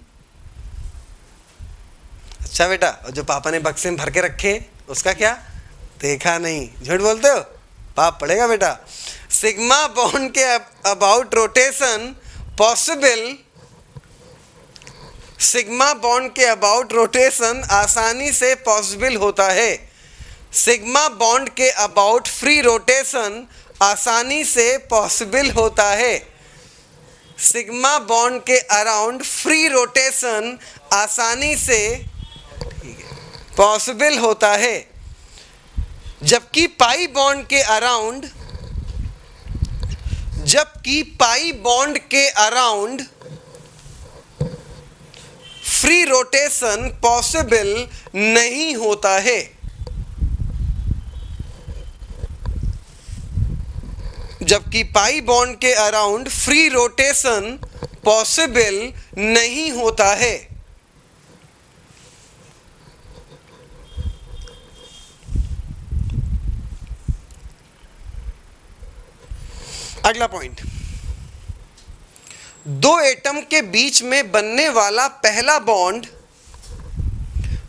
अच्छा बेटा, और जो पापा ने बक्से में भर के रखे उसका क्या, देखा नहीं, झूठ बोलते हो, पाप पड़ेगा बेटा। सिग्मा बॉन्ड के about rotation possible, sigma bond के अबाउट रोटेशन आसानी से पॉसिबल होता है। सिग्मा बॉन्ड के अबाउट फ्री रोटेशन आसानी से पॉसिबल होता है। सिग्मा बॉन्ड के अराउंड फ्री रोटेशन आसानी से पॉसिबल होता है, जबकि पाई बॉन्ड के अराउंड, जबकि पाई बॉन्ड के अराउंड फ्री रोटेशन पॉसिबल नहीं होता है। जबकि पाई बॉन्ड के अराउंड फ्री रोटेशन पॉसिबल नहीं होता है। अगला पॉइंट, दो एटम के बीच में बनने वाला पहला बॉन्ड,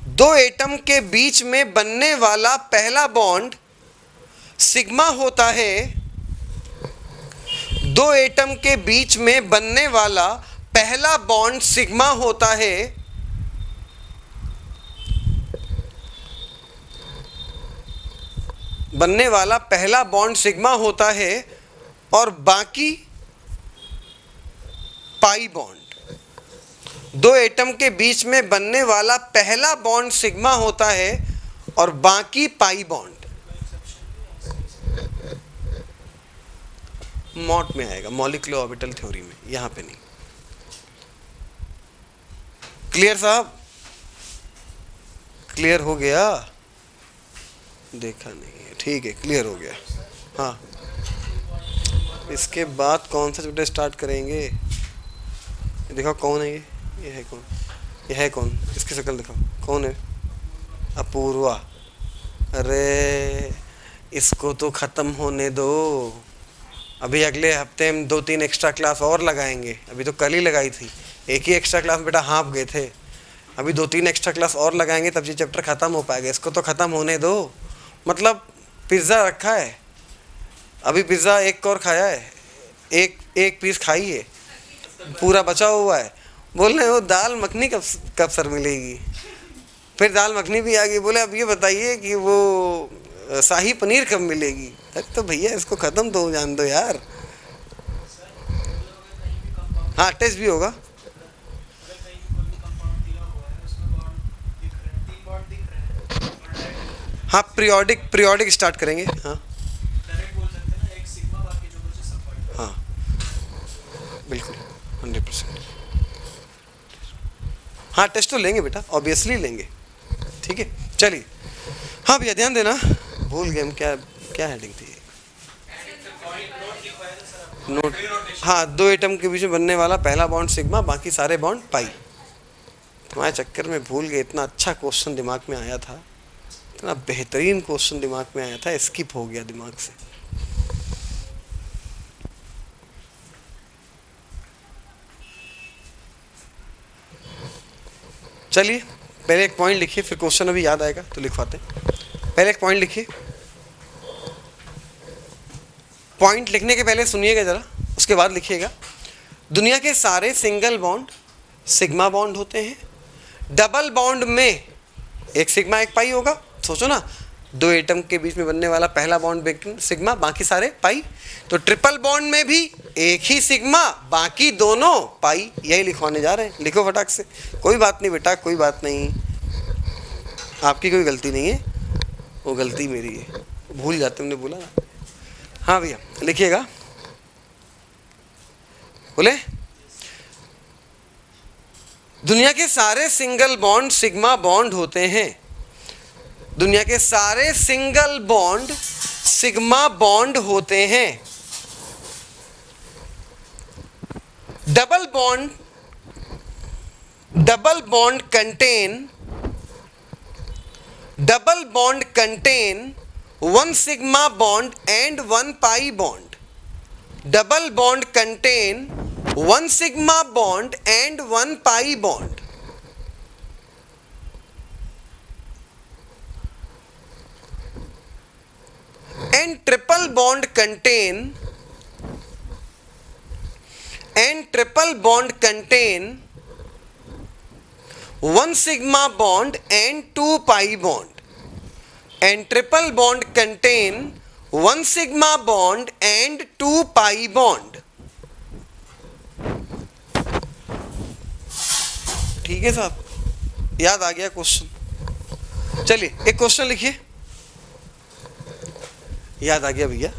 दो एटम के बीच में बनने वाला पहला बॉन्ड सिग्मा होता है। दो एटम के बीच में बनने वाला पहला बॉन्ड सिग्मा होता है। बनने वाला पहला बॉन्ड सिग्मा होता है और बाकी पाई बॉन्ड, दो एटम के बीच में बनने वाला पहला बॉन्ड सिग्मा होता है और बाकी पाई बॉन्ड मॉट में आएगा, मॉलिक्यूलर ऑर्बिटल थ्योरी में, यहां पे नहीं। क्लियर साहब? क्लियर हो गया? देखा नहीं है, ठीक है, क्लियर हो गया। हाँ, इसके बाद कौन सा चैप्टर स्टार्ट करेंगे? देखो कौन है ये है कौन, ये है कौन, इसकी शक्ल दिखाओ, कौन है? अपूर्वा। अरे इसको तो ख़त्म होने दो, अभी अगले हफ्ते हम 2-3 एक्स्ट्रा क्लास और लगाएंगे। अभी तो कल ही लगाई थी, एक ही एक्स्ट्रा क्लास बेटा हाँप गए थे। अभी 2-3 एक्स्ट्रा क्लास और लगाएंगे तब ये चैप्टर ख़त्म हो पाएगा। इसको तो ख़त्म होने दो। मतलब पिज़्ज़ा रखा है, अभी पिज़्ज़ा एक और खाया है, एक पीस खाई है, पूरा बचा हुआ है। बोल रहे हो दाल मखनी कब सर मिलेगी? फिर दाल मखनी भी आ गई। बोले अब ये बताइए कि वो शाही पनीर कब मिलेगी? अरे तो भैया इसको ख़त्म तो जान दो यार। हाँ टेस्ट भी होगा। अगर कहीं भी कोई भी कंपाउंड दिया हुआ है उसमें बॉन्ड दिख रहे हैं, 3 बॉन्ड दिख रहे हैं और डायरेक्ट हाँ पीरियोडिक स्टार्ट करेंगे। हाँ डायरेक्ट बोल सकते हैं ना, एक सिग्मा बाकी जो बचे सब बॉन्ड। हाँ बिल्कुल 100%। हाँ टेस्ट तो लेंगे बेटा, ऑब्वियसली लेंगे। ठीक है चलिए। हाँ भैया ध्यान देना, भूल गए हम क्या क्या हेडिंग थी। नोट। हाँ दो एटम के बीच में बनने वाला पहला बॉन्ड सिग्मा, बाकी सारे बॉन्ड पाई। तुम्हारे चक्कर में भूल गए, इतना अच्छा क्वेश्चन दिमाग में आया था, इतना बेहतरीन क्वेश्चन दिमाग में आया था, स्किप हो गया दिमाग से। चलिए पहले एक पॉइंट लिखिए, फिर क्वेश्चन अभी याद आएगा तो लिखवाते हैं। पहले एक पॉइंट लिखिए। पॉइंट लिखने के पहले सुनिएगा जरा, उसके बाद लिखिएगा। दुनिया के सारे सिंगल बॉन्ड सिग्मा बॉन्ड होते हैं। डबल बॉन्ड में एक सिग्मा एक पाई होगा। सोचो ना, दो एटम के बीच में बनने वाला पहला बॉन्ड सिग्मा, बाकी सारे पाई। तो ट्रिपल बॉन्ड में भी एक ही सिग्मा, बाकी दोनों पाई। यही लिखवाने जा रहे हैं, लिखो फटाक से। कोई बात नहीं बेटा, कोई बात नहीं, आपकी कोई गलती नहीं है, वो गलती मेरी है, भूल जाते हमने बोला ना। हाँ भैया लिखिएगा, बोले दुनिया के सारे सिंगल बॉन्ड सिग्मा बॉन्ड होते हैं। दुनिया के सारे सिंगल बॉन्ड सिग्मा बॉन्ड होते हैं। Double bond contain one sigma bond and one pi bond. Double bond contain one sigma bond and one pi bond. And triple bond contain one sigma bond and two pi bond. And triple bond contain one sigma bond and two pi bond. ठीक है साहब, याद आ गया question. चलिए एक question लिखिए। याद आ गया भैया,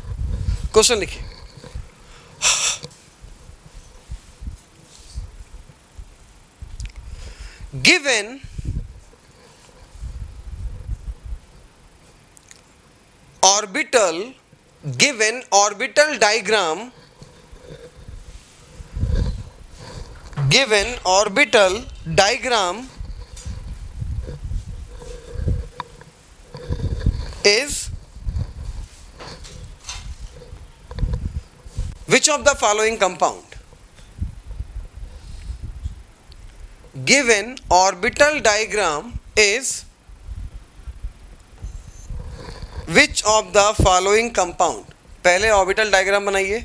क्वेश्चन लिखिए। Given orbital diagram is which of the following compound? Given orbital diagram is which of the following compound? पहले ऑर्बिटल डायग्राम बनाइए।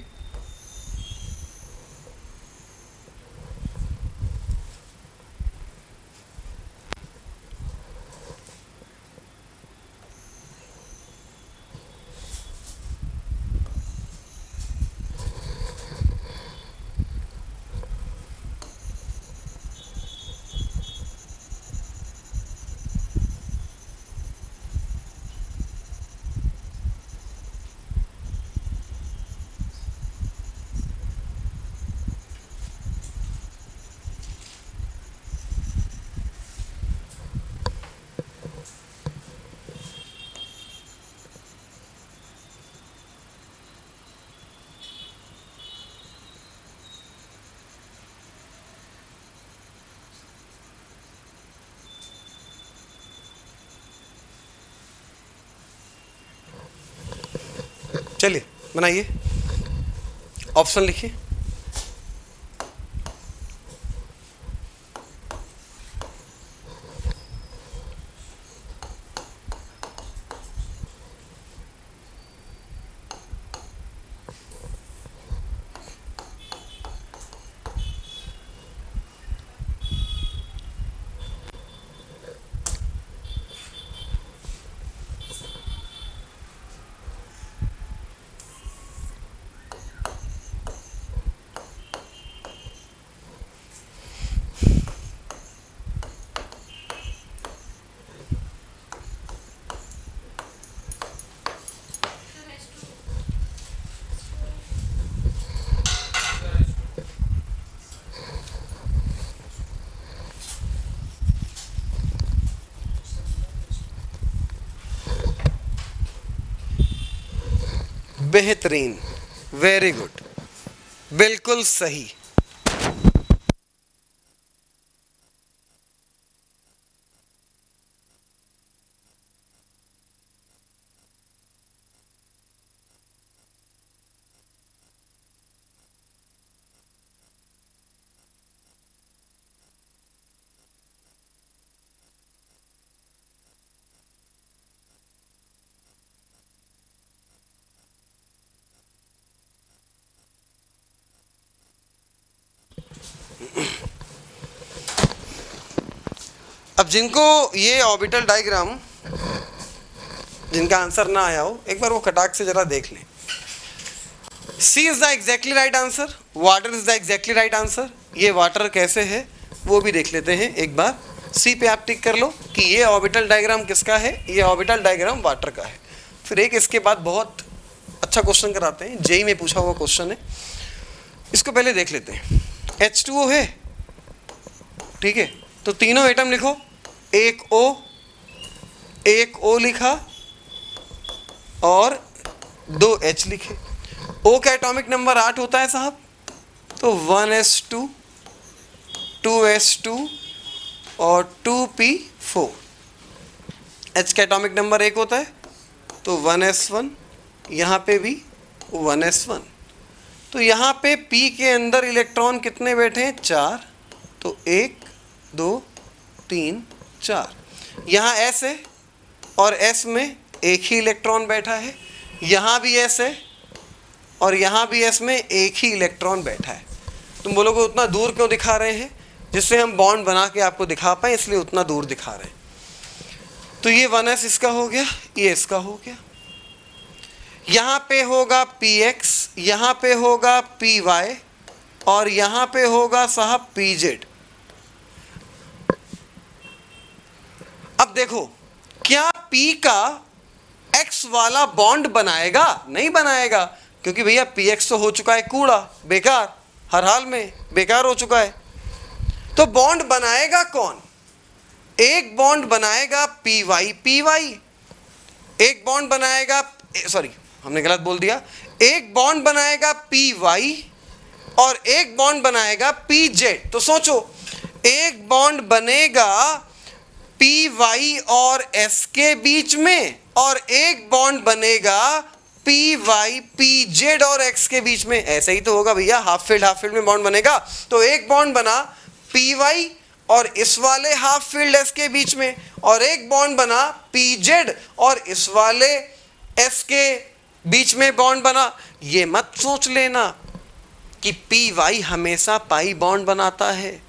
चलिए बनाइए, ऑप्शन लिखिए। बेहतरीन, वेरी गुड, बिल्कुल सही। अब जिनको ये ऑर्बिटल डायग्राम, जिनका आंसर ना आया हो, एक बार वो कटाक से जरा देख लें। C is the exactly right answer, water is the exactly right answer. ये वाटर कैसे है वो भी देख लेते हैं एक बार। सी पे आप टिक कर लो कि ये ऑर्बिटल डायग्राम किसका है, ये ऑर्बिटल डायग्राम वाटर का है। फिर एक इसके बाद बहुत अच्छा क्वेश्चन कराते हैं, जेई में पूछा हुआ क्वेश्चन है, इसको पहले देख लेते हैं। H2O है, ठीक है, तो तीनों एटम लिखो, एक O लिखा और 2 H लिखे। O का एटॉमिक नंबर 8 होता है साहब, तो 1s2, 2s2 और 2p4। H का एटॉमिक नंबर 1 होता है, तो 1s1, यहाँ पे भी 1s1। तो यहाँ पे P के अंदर इलेक्ट्रॉन कितने बैठे हैं, 4, तो 1 2 3 4। यहाँ S है और S में एक ही इलेक्ट्रॉन बैठा है, यहाँ भी S है और यहाँ भी S में एक ही इलेक्ट्रॉन बैठा है। तुम बोलोगे उतना दूर क्यों दिखा रहे हैं, जिससे हम बॉन्ड बना के आपको दिखा पाए, इसलिए उतना दूर दिखा रहे हैं। तो ये 1s इसका हो गया, ये इसका हो गया। यहाँ पे होगा px, यहाँ पे होगा py और यहाँ पे होगा साहब pz। अब देखो, क्या p का x वाला बॉन्ड बनाएगा, नहीं बनाएगा, क्योंकि भैया px तो हो चुका है कूड़ा, बेकार, हर हाल में बेकार हो चुका है। तो बॉन्ड बनाएगा कौन, एक बॉन्ड बनाएगा py, एक बॉन्ड बनाएगा, सॉरी हमने गलत बोल दिया, एक बॉन्ड बनाएगा py और एक बॉन्ड बनाएगा pz। तो सोचो, एक बॉन्ड बनेगा py और s के बीच में और एक बॉन्ड बनेगा py pz और x के बीच में। ऐसा ही तो होगा भैया, हाफ फील्ड में बॉन्ड बनेगा। तो एक बॉन्ड बना py और इस वाले हाफ फील्ड s के बीच में, और एक बॉन्ड बना pz और इस वाले s के बीच में बॉन्ड बना। ये मत सोच लेना कि py हमेशा पाई बॉन्ड बनाता है,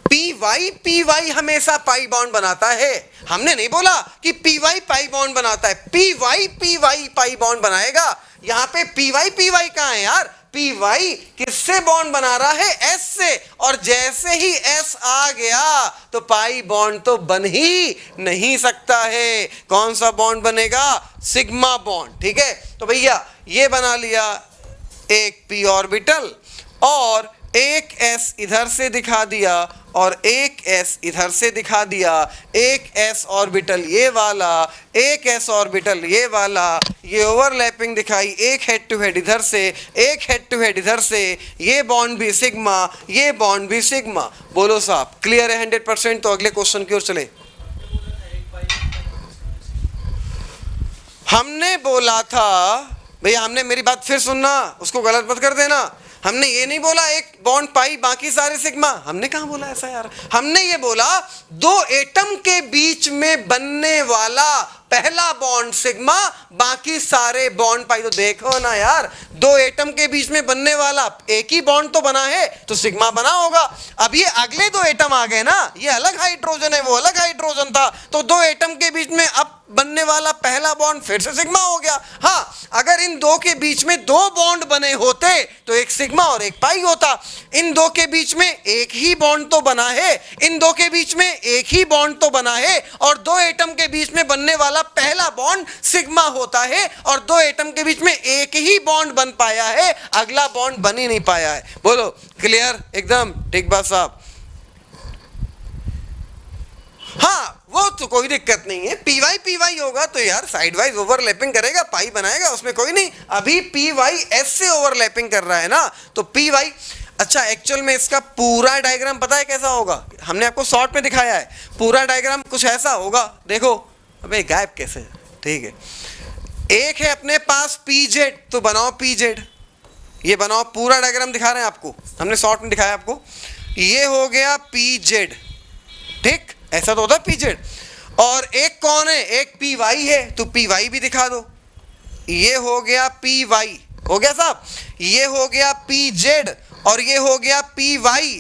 py हमेशा पाई बॉन्ड बनाता है। हमने नहीं बोला कि py पाई बॉन्ड बनाता है, py पाई बॉन्ड बनाएगा। यहाँ पे py कहाँ है यार, py किससे बॉन्ड बना रहा है, s से, और जैसे ही s आ गया तो पाई बॉन्ड तो बन ही नहीं सकता है। कौन सा बॉन्ड बनेगा, सिग्मा बॉन्ड, ठीक है। तो भैया ये बना लिया एक p ऑर्बिटल और एक s इधर से दिखा दिया और एक s इधर से दिखा दिया, एक s ऑर्बिटल ये वाला, एक s ऑर्बिटल ये वाला, ये ओवरलैपिंग दिखाई, एक हेड टू हेड इधर से, एक हेड टू हेड इधर से, ये बॉन्ड भी सिग्मा, ये बॉन्ड भी सिग्मा। बोलो साहब, क्लियर है 100%। तो अगले क्वेश्चन की ओर चले। हमने बोला था भैया, हमने, मेरी बात फिर सुनना, उसको गलत मत कर देना। हमने ये नहीं बोला एक बॉन्ड पाई बाकी सारे सिग्मा, हमने कहाँ बोला ऐसा यार। हमने ये बोला दो एटम के बीच में बनने वाला पहला बॉन्ड सिग्मा, बाकी सारे बॉन्ड पाई। तो देखो ना यार, दो एटम के बीच में बनने वाला एक ही बॉन्ड तो बना है, तो सिग्मा बना होगा। अब ये अगले दो एटम आ गए ना, ये अलग हाइड्रोजन है, वो अलग हाइड्रोजन था, तो दो एटम के बीच में अब बनने वाला पहला बॉन्ड फिर से सिग्मा हो गया। हाँ, अगर इन दो के बीच में दो बॉन्ड बने होते तो एक सिग्मा और एक पाई होता। इन दो के बीच में एक ही बॉन्ड तो बना है, इन दो के बीच में एक ही बॉन्ड तो बना है, और दो एटम के बीच में बनने वाला पहला बॉन्ड सिग्मा होता है, और दो एटम के बीच में एक ही बॉन्ड बन पाया है, अगला बॉन्ड बन ही नहीं पाया है। बोलो क्लियर एकदम, ठीक बात साहब। हाँ, वो तो कोई दिक्कत नहीं है, पी वाई होगा तो यार साइड वाइज ओवरलैपिंग करेगा, पाई बनाएगा, उसमें कोई नहीं। अभी पी वाई एस से ओवरलैपिंग कर रहा है ना, तो पी वाई। अच्छा, एक्चुअल में इसका पूरा डायग्राम पता है कैसा होगा? हमने आपको शॉर्ट में दिखाया है, पूरा डायग्राम कुछ ऐसा होगा, देखो। अबे गायब कैसे? ठीक है, एक है अपने पास पी जेड, तो बनाओ पी जेड, ये बनाओ, पूरा डायग्राम दिखा रहे हैं आपको, हमने शॉर्ट में दिखाया आपको। ये हो गया पी जेड, ठीक, ऐसा तो होता है पी जेड। और एक कौन है? एक पी वाई है, तो पी वाई भी दिखा दो। ये हो गया पी वाई, हो गया साहब। ये हो गया पी जेड और ये हो गया पी वाई।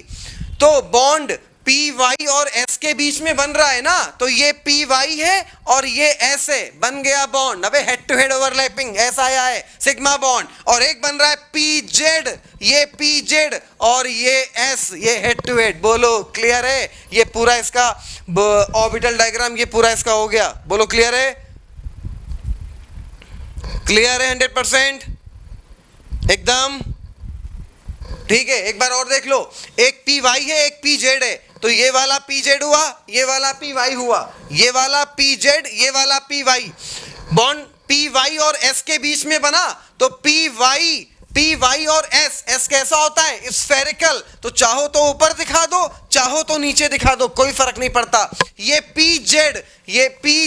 तो बॉन्ड पी वाई और एस के बीच में बन रहा है ना, तो ये पी वाई है और ये एस है, बन गया बॉन्ड। अबे हेड टू हेड ओवरलैपिंग ऐसा आया है, सिग्मा बॉन्ड। और एक बन रहा है पी जेड, ये पी जेड और ये एस, ये हेड टू हेड। बोलो क्लियर है? ये पूरा इसका ऑर्बिटल डायग्राम, ये पूरा इसका हो गया। बोलो क्लियर है? क्लियर है 100% एकदम? ठीक है, एक बार और देख लो, एक पी वाई है, एक पी जेड है, तो ये वाला पी जेड हुआ, ये वाला पी वाई हुआ, ये वाला पी जेड, ये वाला P Y. Bond P Y और एस के बीच में बना, तो पी वाई और एस कैसा होता है? स्फेरिकल। तो चाहो तो ऊपर दिखा दो, चाहो तो नीचे दिखा दो, कोई फर्क नहीं पड़ता। ये पी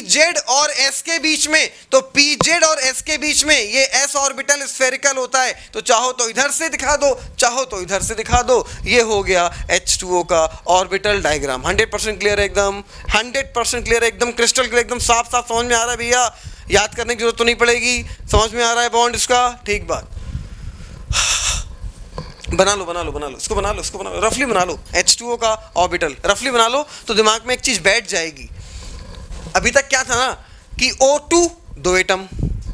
जेड और एस के बीच में, तो पी जेड और एस के बीच में ये एस ऑर्बिटल स्फेरिकल होता है, तो चाहो तो इधर से दिखा दो, चाहो तो इधर से दिखा दो। ये हो गया H2O का ऑर्बिटल डायग्राम। 100% क्लियर है एकदम? 100% क्लियर है एकदम, क्रिस्टल क्लियर, एकदम साफ साफ समझ में आ रहा है भैया? याद करने की जरूरत तो नहीं पड़ेगी, समझ में आ रहा है बॉन्ड इसका? ठीक बात। बना लो, इसको बना लो, रफली बना लो। H2O का ऑर्बिटल रफली बना लो, तो दिमाग में एक चीज बैठ जाएगी। अभी तक क्या था ना कि O2 2 atom,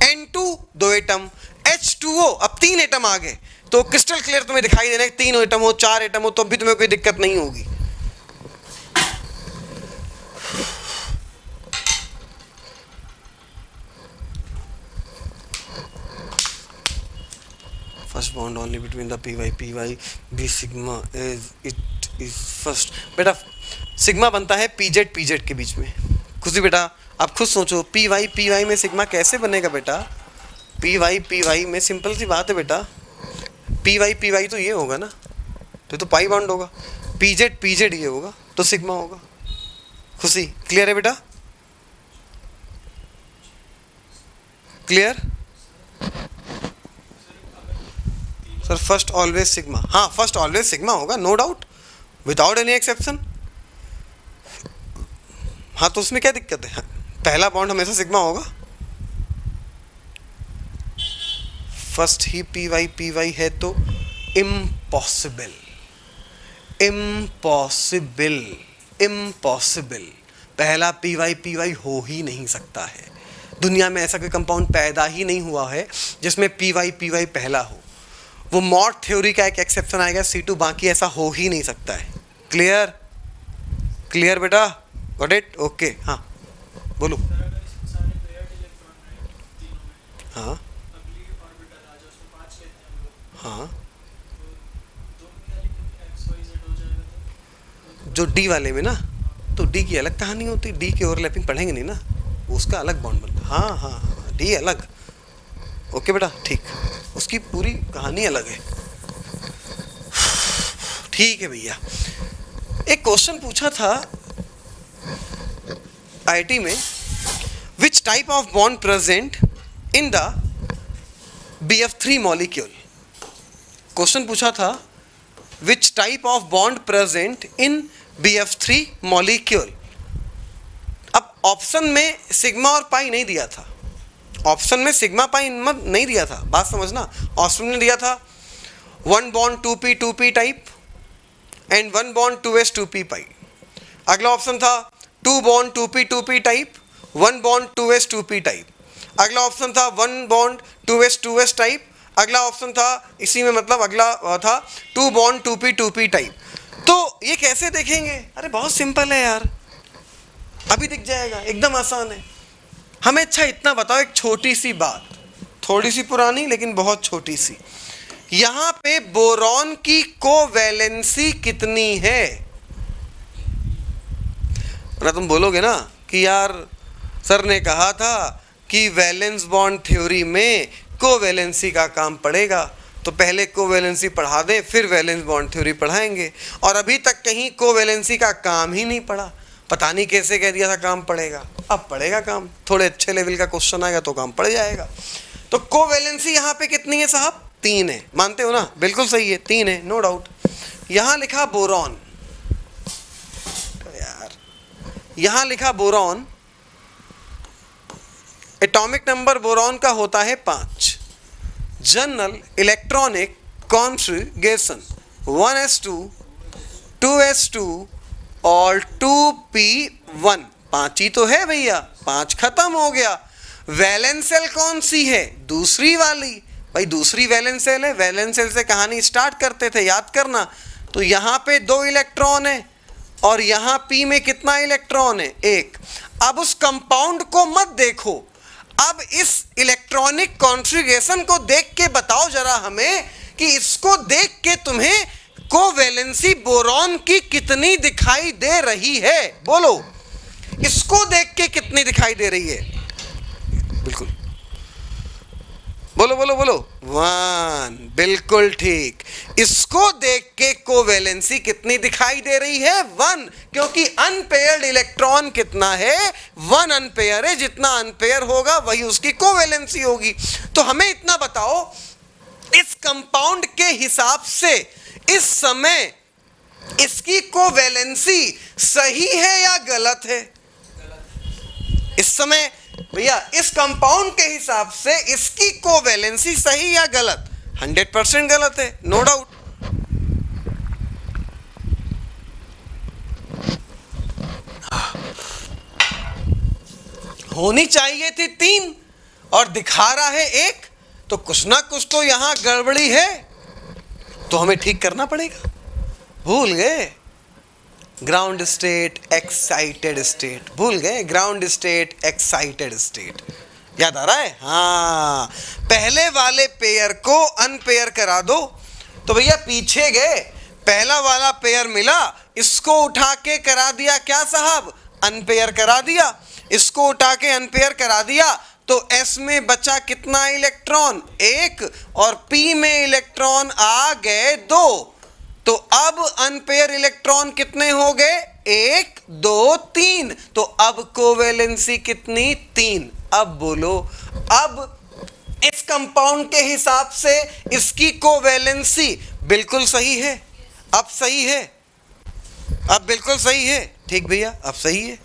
N2 2 atom, H2O अब 3 एटम आ गए, तो क्रिस्टल क्लियर तुम्हें दिखाई देना है, 3 एटम हो, 4 एटम हो, तो भी तुम्हें कोई दिक्कत नहीं होगी। First bond only between the P Y be sigma it is first. बेटा सिग्मा बनता है पी जेड के बीच में। खुशी बेटा आप खुद सोचो, पी वाई में सिग्मा कैसे बनेगा बेटा? पी वाई में सिंपल सी बात है बेटा, पी वाई तो ये होगा ना, तो पाई बॉन्ड होगा। पी जेड ये होगा, तो सिग्मा होगा। खुशी क्लियर है बेटा? Clear sir? First always sigma, हाँ फर्स्ट ऑलवेज सिग्मा होगा, no doubt, without any exception. हाँ तो उसमें क्या दिक्कत है? पहला बॉन्ड हमेशा सिग्मा होगा। फर्स्ट ही पी वाई है तो इम्पॉसिबल, पहला पी वाई हो ही नहीं सकता है। दुनिया में ऐसा कोई कंपाउंड पैदा ही नहीं हुआ है जिसमें पी वाई पहला हो। वो मॉड थ्योरी का एक एक्सेप्शन आएगा, C2, बाकी ऐसा हो ही नहीं सकता है। क्लियर बेटा? Got it? ओके। हाँ बोलो। हाँ हाँ, जो डी वाले में ना, तो डी की अलग कहानी होती, डी की ओवरलैपिंग पढ़ेंगे नहीं ना, उसका अलग बॉन्ड बनता। हाँ डी अलग। ओके बेटा ठीक, उसकी पूरी कहानी अलग है। ठीक है भैया, एक क्वेश्चन पूछा था आईआईटी में, which type of bond present in the BF3 molecule. Question पूछा था which type of bond present in BF3 molecule. अब ऑप्शन में सिग्मा और पाई नहीं दिया था, ऑप्शन में सिग्मा पाई नहीं दिया था, बात समझना। ऑप्शन में दिया था 1 bond 2p type and 1 bond 2s 2p पाई। अगला ऑप्शन था 2 bond 2p type 1 bond 2s 2p type. अगला ऑप्शन था 1 बॉन्ड 2s टाइप। अगला ऑप्शन था इसी में, मतलब अगला था 2 बॉन्ड 2p टाइप। तो ये कैसे देखेंगे? अरे बहुत सिंपल है यार, अभी दिख जाएगा, एकदम आसान है। हमें अच्छा इतना बताओ, एक छोटी सी बात, थोड़ी सी पुरानी लेकिन बहुत छोटी सी। यहाँ पे बोरॉन की कोवैलेंसी कितनी है? ना तुम बोलोगे ना कि यार सर ने कहा था कि वैलेंस बॉन्ड थ्योरी में कोवैलेंसी का काम पड़ेगा, तो पहले कोवैलेंसी पढ़ा दें फिर वैलेंस बॉन्ड थ्योरी पढ़ाएंगे। और अभी तक कहीं कोवैलेंसी का काम ही नहीं पड़ा, पता नहीं कैसे कह दिया था काम पड़ेगा, अब पड़ेगा काम। थोड़े अच्छे लेवल का क्वेश्चन आएगा तो काम पड़ जाएगा। तो कोवैलेंसी यहाँ पे कितनी है साहब? 3 है, मानते हो ना? बिल्कुल सही है, 3 है, नो डाउट। यहाँ लिखा बोरॉन, यार यहाँ लिखा बोरॉन, एटॉमिक नंबर बोरॉन का होता है 5। General electronic configuration 1s2 2s2 और 2p1। 5 ही तो है भैया, 5 खत्म हो गया। वैलेंस सेल कौन सी है? दूसरी वाली। भाई दूसरी वैलेंस सेल है, वैलेंस सेल से कहानी स्टार्ट करते थे, याद करना। तो यहाँ पे 2 इलेक्ट्रॉन है और यहाँ p में कितना इलेक्ट्रॉन है? 1। अब उस कंपाउंड को मत देखो, अब इस इलेक्ट्रॉनिक कॉन्फ़िगरेशन को देख के बताओ जरा हमें कि इसको देख के तुम्हें कोवैलेंसी बोरॉन की कितनी दिखाई दे रही है? बोलो, इसको देख के कितनी दिखाई दे रही है? बिल्कुल, बोलो बोलो बोलो। 1, बिल्कुल ठीक। इसको देख के कोवैलेंसी कितनी दिखाई दे रही है? 1, क्योंकि अनपेयर्ड इलेक्ट्रॉन कितना है? 1 अनपेयर है, जितना अनपेयर होगा वही उसकी कोवैलेंसी होगी। तो हमें इतना बताओ, इस कंपाउंड के हिसाब से इस समय इसकी कोवैलेंसी सही है या गलत है? इस समय भैया इस कंपाउंड के हिसाब से इसकी कोवैलेंसी सही या गलत? 100% गलत है, नो डाउट। होनी चाहिए थी 3 और दिखा रहा है 1, तो कुछ ना कुछ तो यहां गड़बड़ी है, तो हमें ठीक करना पड़ेगा। भूल गए ग्राउंड स्टेट एक्साइटेड स्टेट, भूल गए ग्राउंड स्टेट एक्साइटेड स्टेट, याद आ रहा है? हाँ, पहले वाले पेयर को अनपेयर करा दो। तो भैया पीछे गए, पहला वाला पेयर मिला, इसको उठा के करा दिया क्या साहब? अनपेयर करा दिया। इसको उठा के अनपेयर करा दिया तो S में बचा कितना इलेक्ट्रॉन? 1, और P में इलेक्ट्रॉन आ गए 2। तो अब अनपेयर इलेक्ट्रॉन कितने हो गए? 1 2 3। तो अब कोवैलेंसी कितनी? 3। अब बोलो, अब इस कंपाउंड के हिसाब से इसकी कोवैलेंसी बिल्कुल सही है। अब सही है, अब बिल्कुल सही है। ठीक भैया, अब सही है।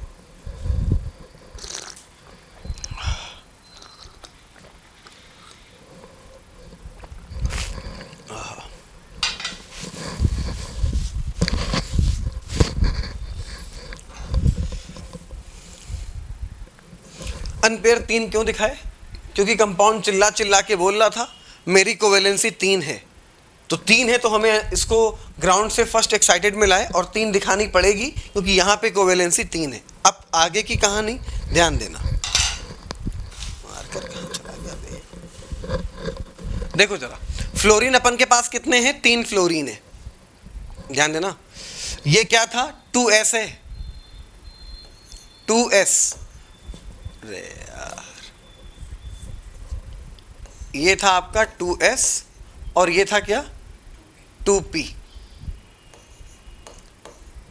अनपेयर 3 क्यों दिखाए? क्योंकि कंपाउंड चिल्ला चिल्ला के बोल रहा था मेरी कोवैलेंसी 3 है। तो 3 है तो हमें इसको ग्राउंड से फर्स्ट एक्साइटेड में लाए और 3 दिखानी पड़ेगी, क्योंकि यहाँ पे कोवैलेंसी 3 है। अब आगे की कहानी ध्यान देना। मार्कर कहाँ चला गया बे? देखो जरा, फ्लोरीन अपन के पास कितने हैं? 3 फ्लोरीन है, ध्यान देना। ये क्या था? 2s है, 2s। अरे यार, ये था आपका 2s और ये था क्या? 2p।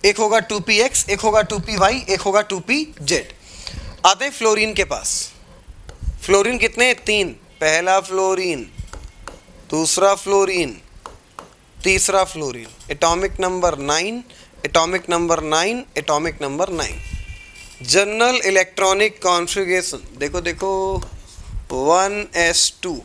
एक होगा 2px, एक होगा 2py, एक होगा 2pz। आते हैं फ्लोरीन के पास। फ्लोरीन कितने? 3। पहला फ्लोरीन, दूसरा फ्लोरीन, तीसरा fluorine. Atomic number 9, atomic number 9, atomic number 9। General electronic configuration देखो देखो, 1s2।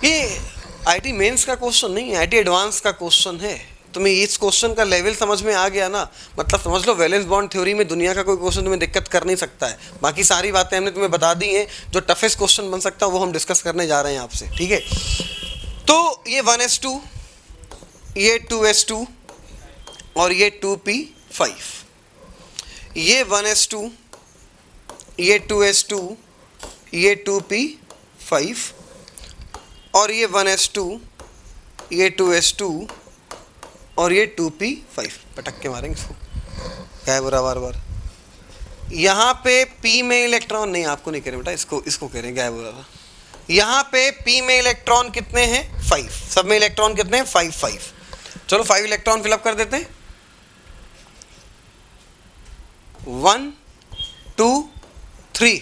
ये आईटी मेंस का क्वेश्चन नहीं है, आईटी एडवांस का क्वेश्चन है। तुम्हें इस क्वेश्चन का लेवल समझ में आ गया ना, मतलब समझ लो वैलेंस बॉन्ड थ्योरी में दुनिया का कोई क्वेश्चन तुम्हें दिक्कत कर नहीं सकता है। बाकी सारी बातें हमने तुम्हें बता दी हैं, जो टफेस्ट क्वेश्चन बन सकता है वो हम डिस्कस करने जा रहे हैं आपसे, ठीक है? तो ये 1s2, ये 2s2 और ये 2p5। ये 1s2, ये 2s2, ये 2p5 और ये 1s2, ये 2s2 और ये 2p5। पटक के मारेंगे इसको, क्या है बुरा बार बार। यहाँ पे p में इलेक्ट्रॉन नहीं, आपको नहीं कह रहे बेटा, इसको कह रहे हैं, गायब हो रहा था। यहाँ पे p में इलेक्ट्रॉन कितने हैं? 5। सब में इलेक्ट्रॉन कितने हैं? 5 5। चलो 5 इलेक्ट्रॉन फिलअप कर देते हैं। 1 2 3,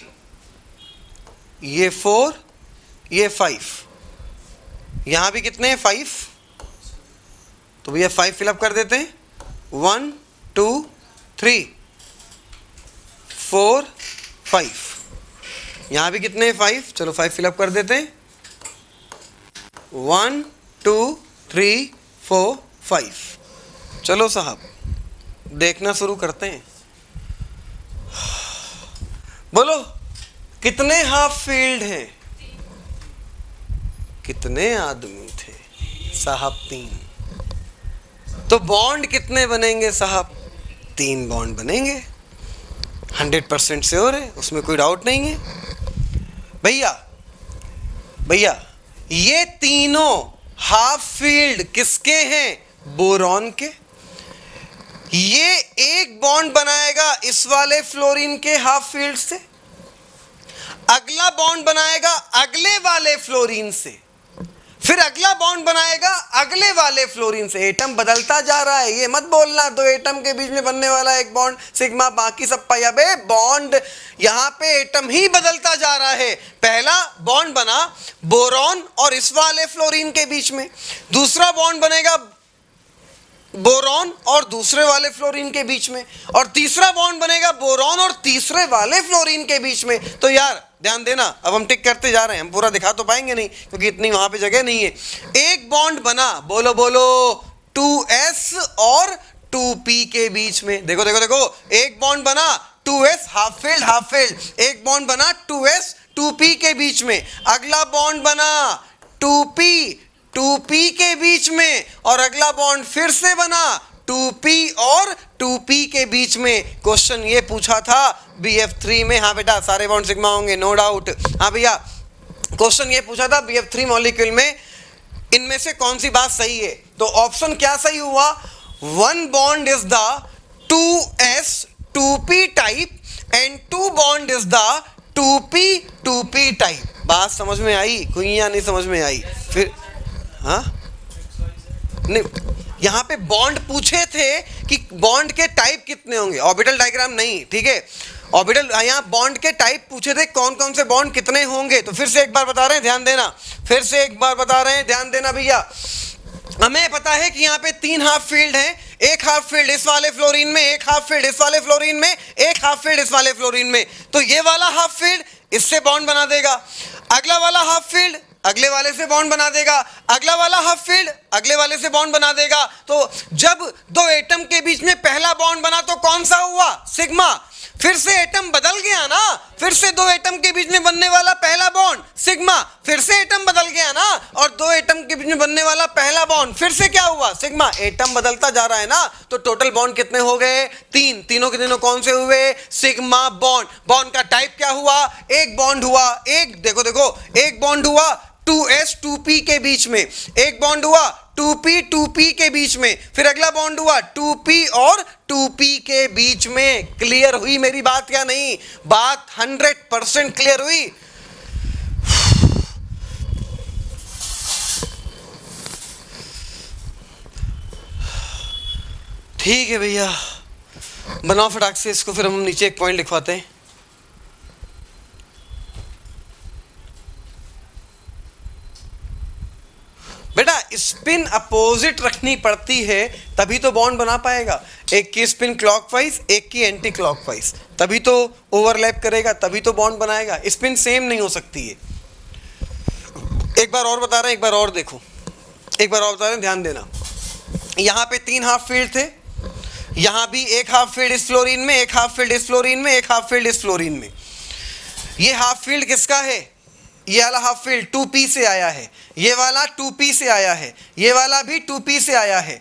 ये 4, ये 5। यहाँ भी कितने हैं? 5। तो भैया 5 फिलअप कर देते हैं। 1 2 3 4 5। यहाँ भी कितने हैं? 5। चलो 5 फिलअप कर देते हैं। 1 2 3 4 5। चलो साहब देखना शुरू करते हैं। बोलो कितने हाफ फील्ड हैं? कितने आदमी थे साहब? 3। तो बॉन्ड कितने बनेंगे साहब? 3 बॉन्ड बनेंगे। 100% श्योर है, उसमें कोई डाउट नहीं है। भैया ये तीनों हाफ फील्ड किसके हैं? बोरॉन के। ये एक बॉन्ड बनाएगा इस वाले फ्लोरीन के हाफ फील्ड से, अगला बॉन्ड बनाएगा अगले वाले फ्लोरीन से, फिर अगला बॉन्ड बनाएगा अगले वाले फ्लोरीन से। एटम बदलता जा रहा है, ये मत बोलना 2 एटम के बीच में बनने वाला एक बॉन्ड सिग्मा, बाकी सब पाई। अबे बॉन्ड यहां पे एटम ही बदलता जा रहा है। पहला बॉन्ड बना बोरॉन और इस वाले फ्लोरीन के बीच में, दूसरा बॉन्ड बनेगा बोरॉन और दूसरे वाले फ्लोरीन के बीच में, और तीसरा बॉन्ड बनेगा बोरॉन और तीसरे वाले फ्लोरीन के बीच में। तो यार ध्यान देना, अब हम टिक करते जा रहे हैं, हम पूरा दिखा तो पाएंगे नहीं क्योंकि इतनी वहां पे जगह नहीं है। एक बॉन्ड बना, बोलो बोलो 2s और 2p के बीच में। देखो देखो देखो, एक बॉन्ड बना 2s हाफ फील्ड, एक बॉन्ड बना 2s 2p के बीच में, अगला बॉन्ड बना 2p के बीच में, और अगला बॉन्ड फिर से बना 2p और 2p के बीच में। क्वेश्चन ये पूछा था BF3 में। हाँ बेटा सारे बॉन्ड सिग्मा होंगे, नो डाउट। हाँ भैया क्वेश्चन ये पूछा था BF3 मॉलिक्यूल में इनमें से कौन सी बात सही है? तो ऑप्शन क्या सही हुआ? 1 bond is the 2s 2p type and 2 bond is the 2p 2p type. बात समझ में आई कोई या नहीं समझ में आई? फिर हाँ नहीं, यहाँ पे बॉन्ड पूछे थे कि बॉन्ड के टाइप कितने होंगे, ऑर्बिटल डायग्राम नहीं, ठीक है। ऑर्बिटल यहाँ बॉन्ड के टाइप पूछे थे, कौन कौन से बॉन्ड कितने होंगे। तो फिर से एक बार बता रहे हैं, ध्यान देना, फिर से एक बार बता रहे हैं, ध्यान देना भैया। हमें पता है कि यहाँ पे 3 हाफ फील्ड हैं, एक हाफ फील्ड इस वाले फ्लोरीन में, एक हाफ फील्ड इस वाले फ्लोरीन में, एक हाफ फील्ड इस वाले फ्लोरीन में। तो ये वाला हाफ फील्ड इससे बॉन्ड बना देगा, अगला वाला हाफ फील्ड अगले वाले से बॉन्ड बना देगा, अगला वाला हाफ फील्ड अगले वाले से बॉन्ड बना देगा। तो जब 2 एटम के बीच में पहला बॉन्ड बना तो कौन सा हुआ? सिग्मा। फिर से एटम बदल गया ना, फिर से 2 एटम के बीच में बनने वाला पहला बॉन्ड सिग्मा, फिर से एटम बदल गया ना, और 2 एटम के बीच में बनने वाला पहला बॉन्ड फिर से क्या हुआ? सिग्मा। एटम बदलता जा रहा है ना, तो टोटल बॉन्ड कितने हो गए? 3। तीनों के तीनों कौन से हुए? Sigma bond. बॉन्ड का टाइप क्या हुआ? एक बॉन्ड हुआ, एक देखो देखो, एक बॉन्ड हुआ 2s 2p के बीच में, एक बॉन्ड हुआ 2p 2p के बीच में, फिर अगला बॉन्ड हुआ 2p और 2p के बीच में। क्लियर हुई मेरी बात या नहीं? बात 100% क्लियर हुई। ठीक है भैया, बनाओ फटाक से इसको, फिर हम नीचे एक पॉइंट लिखवाते हैं। बेटा स्पिन अपोजिट रखनी पड़ती है तभी तो बॉन्ड बना पाएगा। एक की स्पिन क्लॉकवाइज, एक की एंटी क्लॉकवाइज, तभी तो ओवरलैप करेगा, तभी तो बॉन्ड बनाएगा। स्पिन सेम नहीं हो सकती है। एक बार और बता रहे हैं, एक बार और देखो, एक बार और बता रहे हैं, ध्यान देना। यहाँ पे 3 हाफ फील्ड थे, यहाँ भी एक हाफ फील्ड इस फ्लोरीन में, एक हाफ फील्ड इस फ्लोरीन में, एक हाफ फील्ड इस फ्लोरीन में। ये हाफ फील्ड किसका है? ये वाला हाफ फील्ड 2p से आया है, ये वाला 2p से आया है, ये वाला भी 2p से आया है।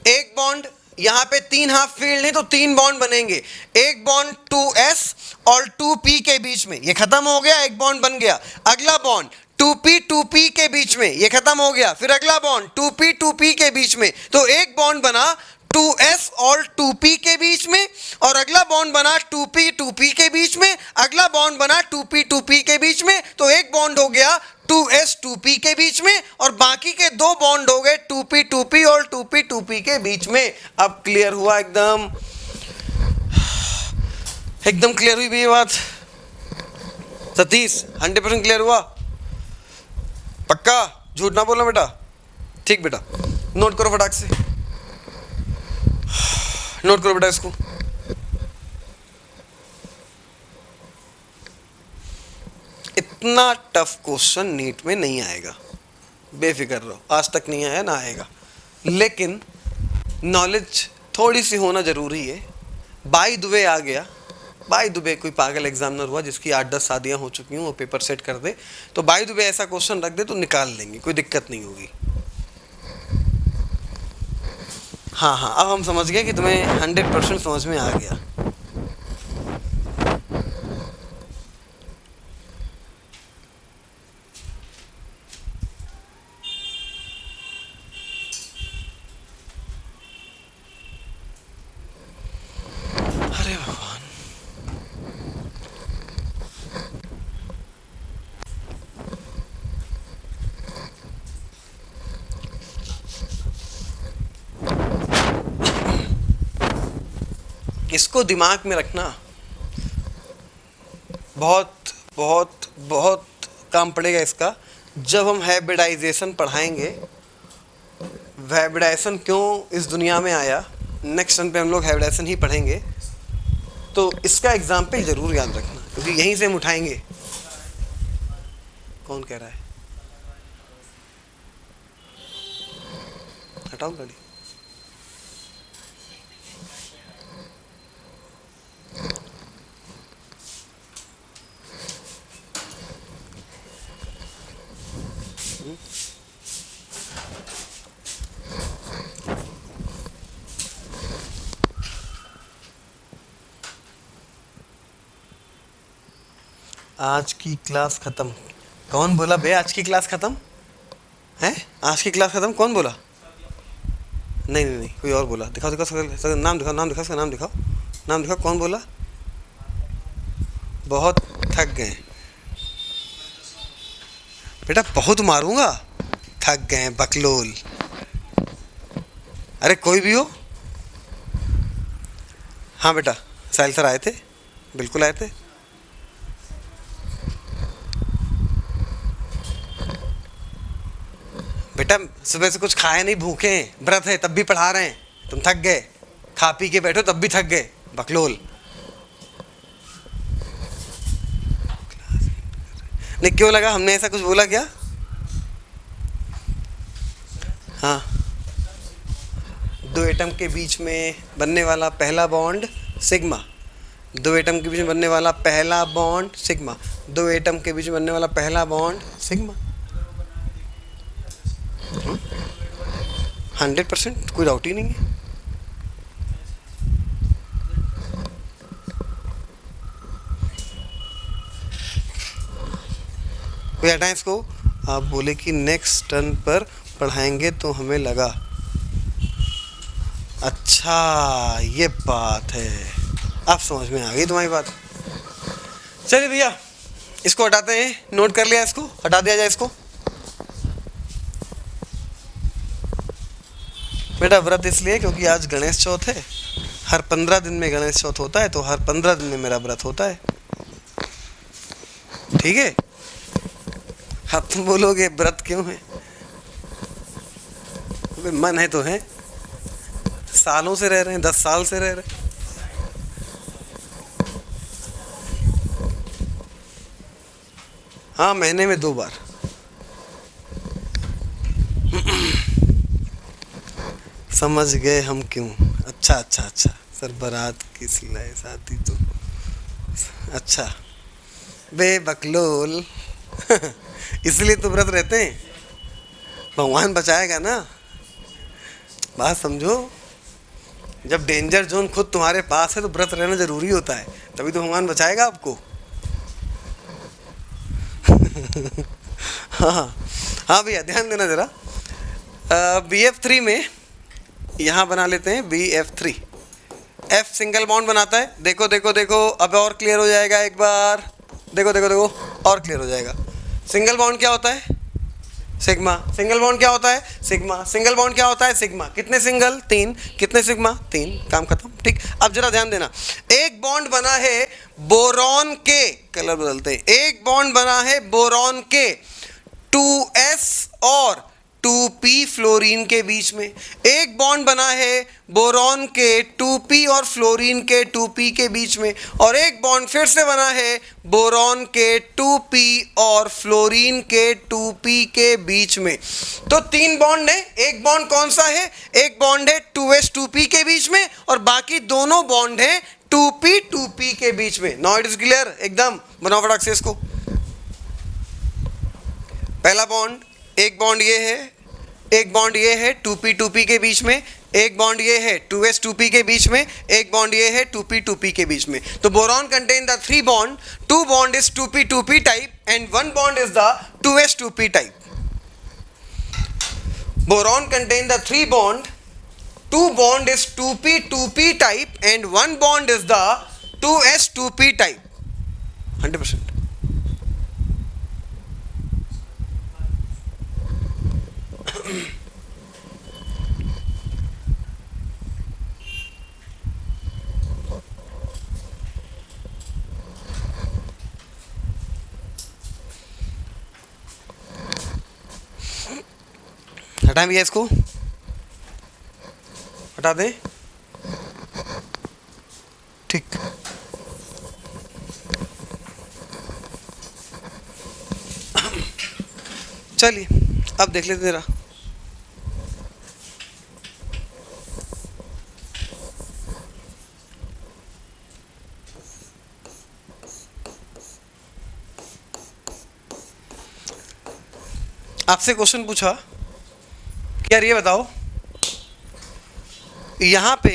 एक बॉन्ड, यहाँ पे 3 हाफ फील्ड है तो 3 बॉन्ड बनेंगे। एक बॉन्ड 2s और 2p के बीच में, ये खत्म हो गया, एक बॉन्ड बन गया। अगला बॉन्ड 2p 2p के बीच में, ये खत्म हो गया, फिर अगला बॉन्ड 2p 2p के बीच में। तो एक बॉन्ड बना 2s और 2p के बीच में, और अगला बॉन्ड बना 2p 2p के बीच में, अगला बॉन्ड बना 2p 2p के बीच में, तो एक बॉन्ड हो गया 2s 2p के बीच में, और बाकी के दो बॉन्ड हो गए 2p 2p और 2p 2p के बीच में। अब क्लियर हुआ? एकदम एकदम क्लियर हुई भी ये बात? सतीश 100% क्लियर हुआ? पक्का? झूठ ना बोलना बेटा। ठीक बेटा, नोट करो फटाक से, नोट करो बेटा इसको। इतना टफ क्वेश्चन नीट में नहीं आएगा, बेफिक्र रहो, आज तक नहीं आया ना आएगा, लेकिन नॉलेज थोड़ी सी होना जरूरी है। बाय द वे आ गया, बाय द वे कोई पागल एग्जामिनर हुआ जिसकी 8-10 शादियां हो चुकी हूँ, वो पेपर सेट कर दे तो बाय द वे ऐसा क्वेश्चन रख दे तो निकाल लेंगे, कोई दिक्कत नहीं होगी। हाँ हाँ, अब हम समझ गए कि तुम्हें 100% समझ में आ गया। अरे भगवान, इसको दिमाग में रखना, बहुत बहुत बहुत काम पड़ेगा इसका जब हम हैबिटाइजेशन पढ़ाएंगे। हैबिटाइजेशन क्यों इस दुनिया में आया, नेक्स्ट टर्न पे हम लोग हैबिटाइजेशन ही पढ़ेंगे, तो इसका एग्जाम्पल जरूर याद रखना क्योंकि यहीं से हम उठाएंगे। कौन कह रहा है? हटाओ गाड़ी। आज की क्लास खत्म। कौन बोला बे आज की क्लास खत्म है? आज की क्लास खत्म कौन बोला? नहीं नहीं नहीं, कोई और बोला। दिखाओ दिखाओ, नाम दिखाओ, नाम दिखाओ, उसका नाम दिखाओ, नाम दिखाओ, कौन बोला? बहुत थक गए बेटा, बहुत मारूंगा, थक गए बकलोल। अरे कोई भी हो। हाँ बेटा, साहिल सर आए थे, बिल्कुल आए थे। बेटा सुबह से कुछ खाए नहीं, भूखे हैं, व्रत है तब भी पढ़ा रहे हैं, तुम थक गए, खा पी के बैठो तब भी थक गए, बकलोल। नहीं क्यों लगा, हमने ऐसा कुछ बोला क्या? हाँ, दो एटम के बीच में बनने वाला पहला बॉन्ड सिग्मा, दो एटम के बीच में बनने वाला पहला बॉन्ड सिग्मा, दो एटम के बीच में बनने वाला पहला बॉन्ड सिग्मा। 100%, कोई डाउट ही नहीं है। कोई हटाएं इसको। आप बोले कि नेक्स्ट टर्न पर पढ़ाएंगे तो हमें लगा, अच्छा ये बात है, अब समझ में आ गई तुम्हारी बात। चलिए भैया इसको हटाते हैं, नोट कर लिया, इसको हटा दिया जाए इसको। बेटा व्रत इसलिए क्योंकि आज गणेश चौथ है, हर 15 दिन में गणेश चौथ होता है, तो हर 15 दिन में मेरा व्रत होता है, ठीक है? अब तुम बोलोगे व्रत क्यों है? मन है तो है, सालों से रह रहे हैं, 10 साल से रह रहे हैं। हाँ, महीने में 2 बार। समझ गए हम क्यों। अच्छा अच्छा अच्छा सर, बारात किस लाए शादी तो, अच्छा बे बकलोल। इसलिए तो व्रत रहते हैं, भगवान बचाएगा ना, बात समझो। जब डेंजर जोन खुद तुम्हारे पास है तो व्रत रहना जरूरी होता है, तभी तो भगवान बचाएगा आपको। हाँ हाँ भैया ध्यान देना जरा। BF3 में यहाँ बना लेते हैं BF3। F सिंगल बॉन्ड बनाता है, देखो देखो देखो, अब और क्लियर हो जाएगा एक बार, देखो देखो देखो और क्लियर हो जाएगा। सिंगल बॉन्ड क्या होता है? सिग्मा। सिंगल बॉन्ड क्या होता है? सिग्मा। सिंगल बॉन्ड क्या होता है? सिग्मा। कितने सिंगल? 3। कितने सिग्मा? 3। काम खत्म। ठीक, अब जरा ध्यान देना, एक बॉन्ड बना है बोरॉन के, कलर बदलते हैं, एक बॉन्ड बना है बोरॉन के 2s और 2p फ्लोरीन के बीच में, एक बॉन्ड बना है बोरॉन के 2p और फ्लोरीन के 2p के बीच में, और एक बॉन्ड फिर से बना है बोरॉन के 2p और फ्लोरीन के 2p के बीच में। तो 3 बॉन्ड है, एक बॉन्ड कौन सा है? एक बॉन्ड है 2s 2p के बीच में, और बाकी दोनों बॉन्ड है 2p 2p के बीच में। नाउ इट इज क्लियर, एकदम बनाओ फटाक से इसको। पहला बॉन्ड, एक बॉन्ड ये है, एक बॉन्ड ये है 2p 2p के बीच में, एक बॉन्ड ये है 2s 2p के बीच में, एक बॉन्ड ये है 2p 2p के बीच में। तो boron contain the 3 bond, 2 bond is 2p 2p type and 1 bond is the 2s 2p type. Boron contain the 3 bond, 2 bond is 2p 2p type and 1 bond is the 2s 2p type 100%। हटाएं भैया इसको, हटा दें। ठीक, चलिए अब देख लेते जरा। आपसे क्वेश्चन पूछा कि यार ये बताओ, यहाँ पे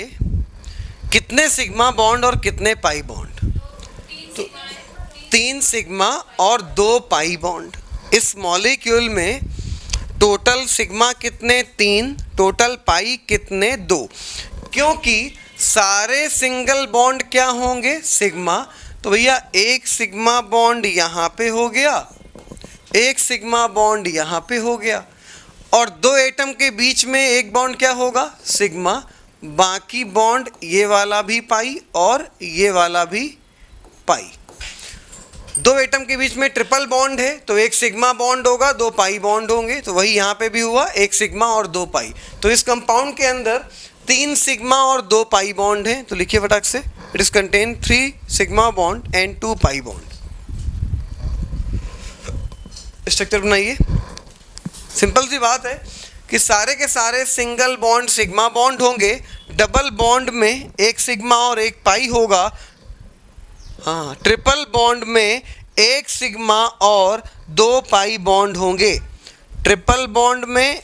कितने सिग्मा बॉन्ड और कितने पाई बॉन्ड? तो 3 सिग्मा और 2 पाई बॉन्ड। इस मॉलिक्यूल में टोटल सिग्मा कितने? 3। टोटल पाई कितने? 2। क्योंकि सारे सिंगल बॉन्ड क्या होंगे? सिग्मा। तो भैया एक सिग्मा बॉन्ड यहाँ पे हो गया, एक सिग्मा बॉन्ड यहाँ पे हो गया, और 2 एटम के बीच में एक बॉन्ड क्या होगा? सिग्मा। बाकी बॉन्ड ये वाला भी पाई और ये वाला भी पाई। 2 एटम के बीच में ट्रिपल बॉन्ड है, तो एक सिग्मा बॉन्ड होगा, 2 पाई बॉन्ड होंगे। तो वही यहाँ पे भी हुआ, एक सिग्मा और 2 पाई। तो इस कंपाउंड के अंदर 3 सिग्मा और 2 पाई बॉन्ड हैं। तो लिखिए फटाक से, it is contain 3 sigma bond and 2 pi bond. Structure बनाइए। सिंपल सी बात है कि सारे के सारे सिंगल बॉन्ड सिग्मा बॉन्ड होंगे, डबल बॉन्ड में एक सिग्मा और एक पाई होगा, हाँ, ट्रिपल बॉन्ड में एक सिग्मा और 2 पाई बॉन्ड होंगे। ट्रिपल बॉन्ड में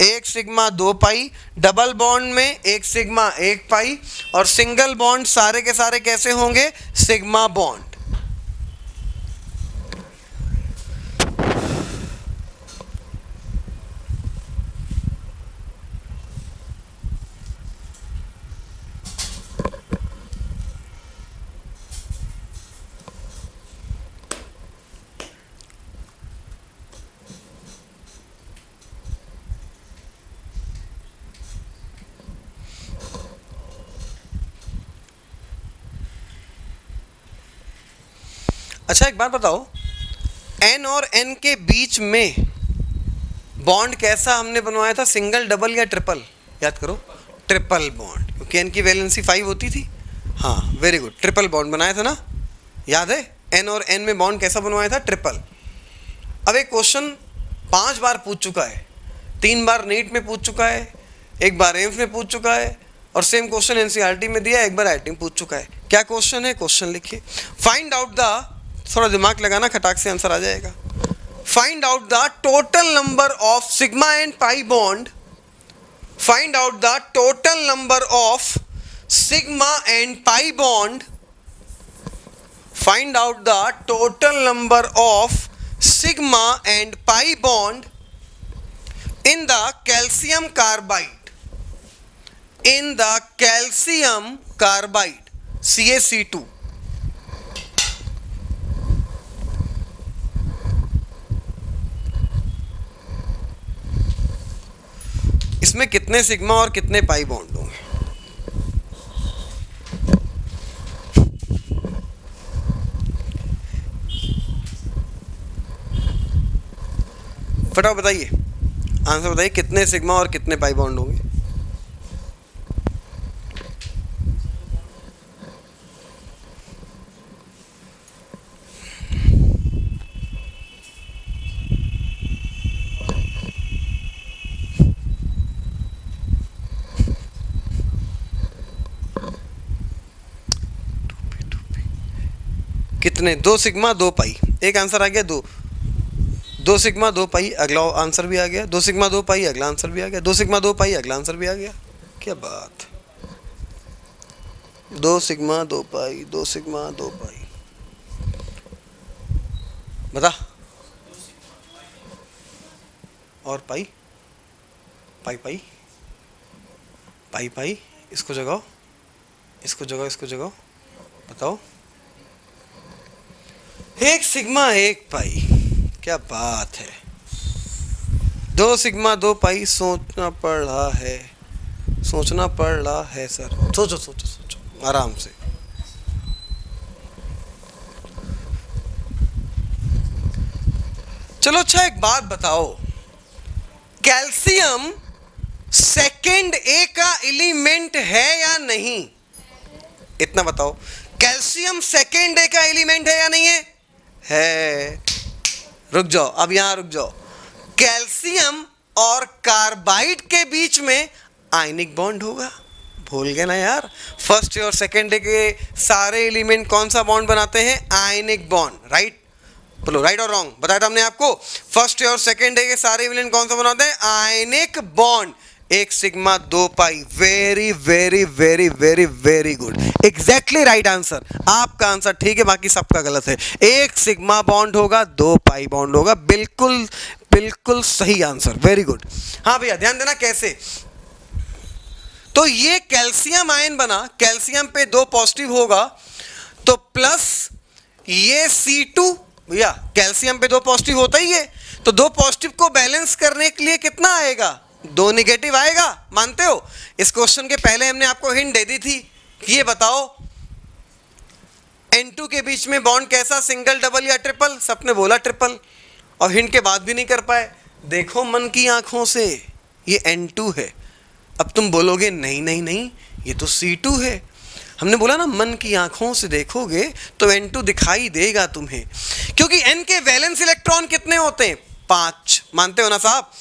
एक सिग्मा 2 पाई, डबल बॉन्ड में एक सिग्मा 1 पाई, और सिंगल बॉन्ड सारे के सारे कैसे होंगे? Sigma bond. अच्छा एक बात बताओ, N और N के बीच में बॉन्ड कैसा हमने बनवाया था? सिंगल, डबल या ट्रिपल? याद करो, ट्रिपल बॉन्ड, क्योंकि N की वैलेंसी 5 होती थी। हाँ वेरी गुड, ट्रिपल बॉन्ड बनाया था ना, याद है? N और N में बॉन्ड कैसा बनवाया था? ट्रिपल। अब एक क्वेश्चन 5 बार पूछ चुका है, 3 बार नीट में पूछ चुका है, 1 बार एम्स में पूछ चुका है, और सेम क्वेश्चन एनसीईआरटी में दिया, 1 बार आईटी में पूछ चुका है। क्या क्वेश्चन है? क्वेश्चन लिखिए, फाइंड आउट द, थोड़ा दिमाग लगाना, खटाक से आंसर आ जाएगा। Find out the total number of sigma and pi bond, find out the total number of sigma and pi bond, find out the total number of sigma and pi bond in the calcium carbide, in the calcium carbide CaC2. इसमें कितने sigma और कितने pi bond होंगे? फटाफट बताइए, answer बताइए, कितने sigma और कितने पाई बॉन्ड होंगे? कितने? 2 सिग्मा 2 पाई। एक आंसर आ गया, 2 सिग्मा 2 पाई, अगला आंसर भी आ गया। 2 सिग्मा 2 पाई, अगला आंसर भी आ गया। 2 सिग्मा 2 पाई, अगला आंसर भी आ गया। क्या बात! 2 सिग्मा 2 पाई, 2 सिग्मा 2 पाई, बता। और पाई पाई पाई पाई पाई, इसको जगाओ, इसको जगाओ, इसको जगाओ, बताओ। 1 सिग्मा 1 पाई, क्या बात है। 2 सिग्मा 2 पाई, सोचना पड़ रहा है, सोचना पड़ रहा है सर। सोचो सोचो सोचो आराम से। चलो अच्छा, एक बात बताओ, कैल्शियम सेकंड ए का एलिमेंट है या नहीं? इतना बताओ, कैल्शियम सेकंड ए का एलिमेंट है या नहीं है? है। रुक जाओ, अब यहां रुक जाओ। कैल्शियम और कार्बाइड के बीच में आयनिक बॉन्ड होगा। भूल गए ना यार, फर्स्ट और सेकंड डे के सारे एलिमेंट कौन सा बॉन्ड बनाते हैं? Ionic bond. राइट? बोलो राइट और रॉन्ग, बताया था हमने आपको। फर्स्ट और सेकंड डे के सारे एलिमेंट कौन सा बनाते हैं? Ionic bond. 1 sigma 2 pi, very very very very very good, exactly right answer. आपका आंसर ठीक है, बाकी सबका गलत है। 1 सिग्मा बॉन्ड होगा, 2 पाई बॉन्ड होगा, बिल्कुल बिल्कुल सही आंसर, वेरी गुड। हाँ भैया ध्यान देना कैसे। तो ये कैल्शियम आयन बना, कैल्शियम पे 2 पॉजिटिव होगा तो प्लस ये C2, भैया कैल्शियम पे 2 पॉजिटिव होता ही है, तो 2 पॉजिटिव को बैलेंस करने के लिए कितना आएगा? 2 निगेटिव आएगा। मानते हो? इस क्वेश्चन के पहले हमने आपको हिंट दे दी थी कि ये बताओ N2 के बीच में बॉन्ड कैसा, सिंगल, डबल या ट्रिपल? सबने बोला ट्रिपल, और हिंट के बाद भी नहीं कर पाए। देखो मन की आंखों से, ये N2 है। अब तुम बोलोगे नहीं नहीं नहीं, ये तो C2 है। हमने बोला ना, मन की आंखों से देखोगे तो N2 दिखाई देगा तुम्हें, क्योंकि N के वैलेंस इलेक्ट्रॉन कितने होते हैं? 5। मानते हो ना साहब?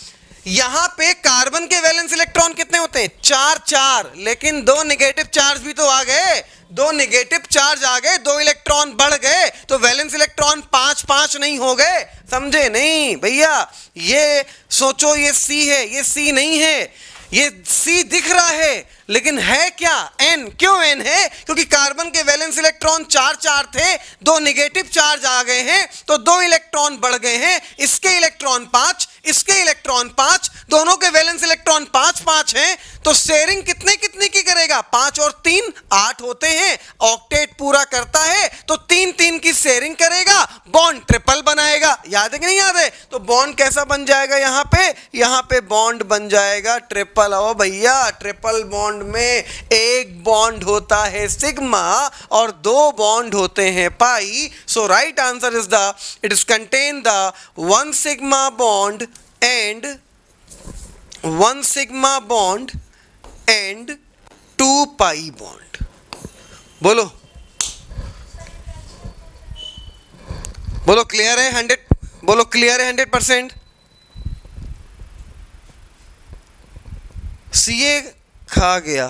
यहां पे कार्बन के वैलेंस इलेक्ट्रॉन कितने होते हैं? 4 4, लेकिन 2 नेगेटिव चार्ज भी तो आ गए। 2 नेगेटिव चार्ज आ गए, 2 इलेक्ट्रॉन बढ़ गए, तो वैलेंस इलेक्ट्रॉन 5 5 नहीं हो गए? समझे नहीं भैया? ये सोचो, ये C है, ये C नहीं है। ये C दिख रहा है लेकिन है क्या? N। क्यों N है? क्योंकि कार्बन के वैलेंस इलेक्ट्रॉन 4 4 थे, 2 नेगेटिव चार्ज आ गए हैं, तो 2 इलेक्ट्रॉन बढ़ गए हैं। इसके इलेक्ट्रॉन 5, इसके इलेक्ट्रॉन 5, दोनों के वैलेंस इलेक्ट्रॉन 5 5 हैं, तो शेयरिंग कितने कितने की करेगा? 5 और 3 8 होते हैं, ऑक्टेट पूरा करता है, तो 3 3 की शेयरिंग करेगा, बॉन्ड ट्रिपल बनाएगा। याद है कि नहीं याद है? तो बॉन्ड कैसा बन जाएगा? यहाँ पे बॉन्ड बन जाएगा ट्रिपल। आओ भैया, ट्रिपल बॉन्ड में एक बॉन्ड होता है सिग्मा और 2 बॉन्ड होते हैं pi. So right answer is the, it is contain the 1 sigma bond and 1 sigma bond and 2 pi bond. बोलो बोलो क्लियर है? 100, बोलो क्लियर है 100%? सीए खा गया।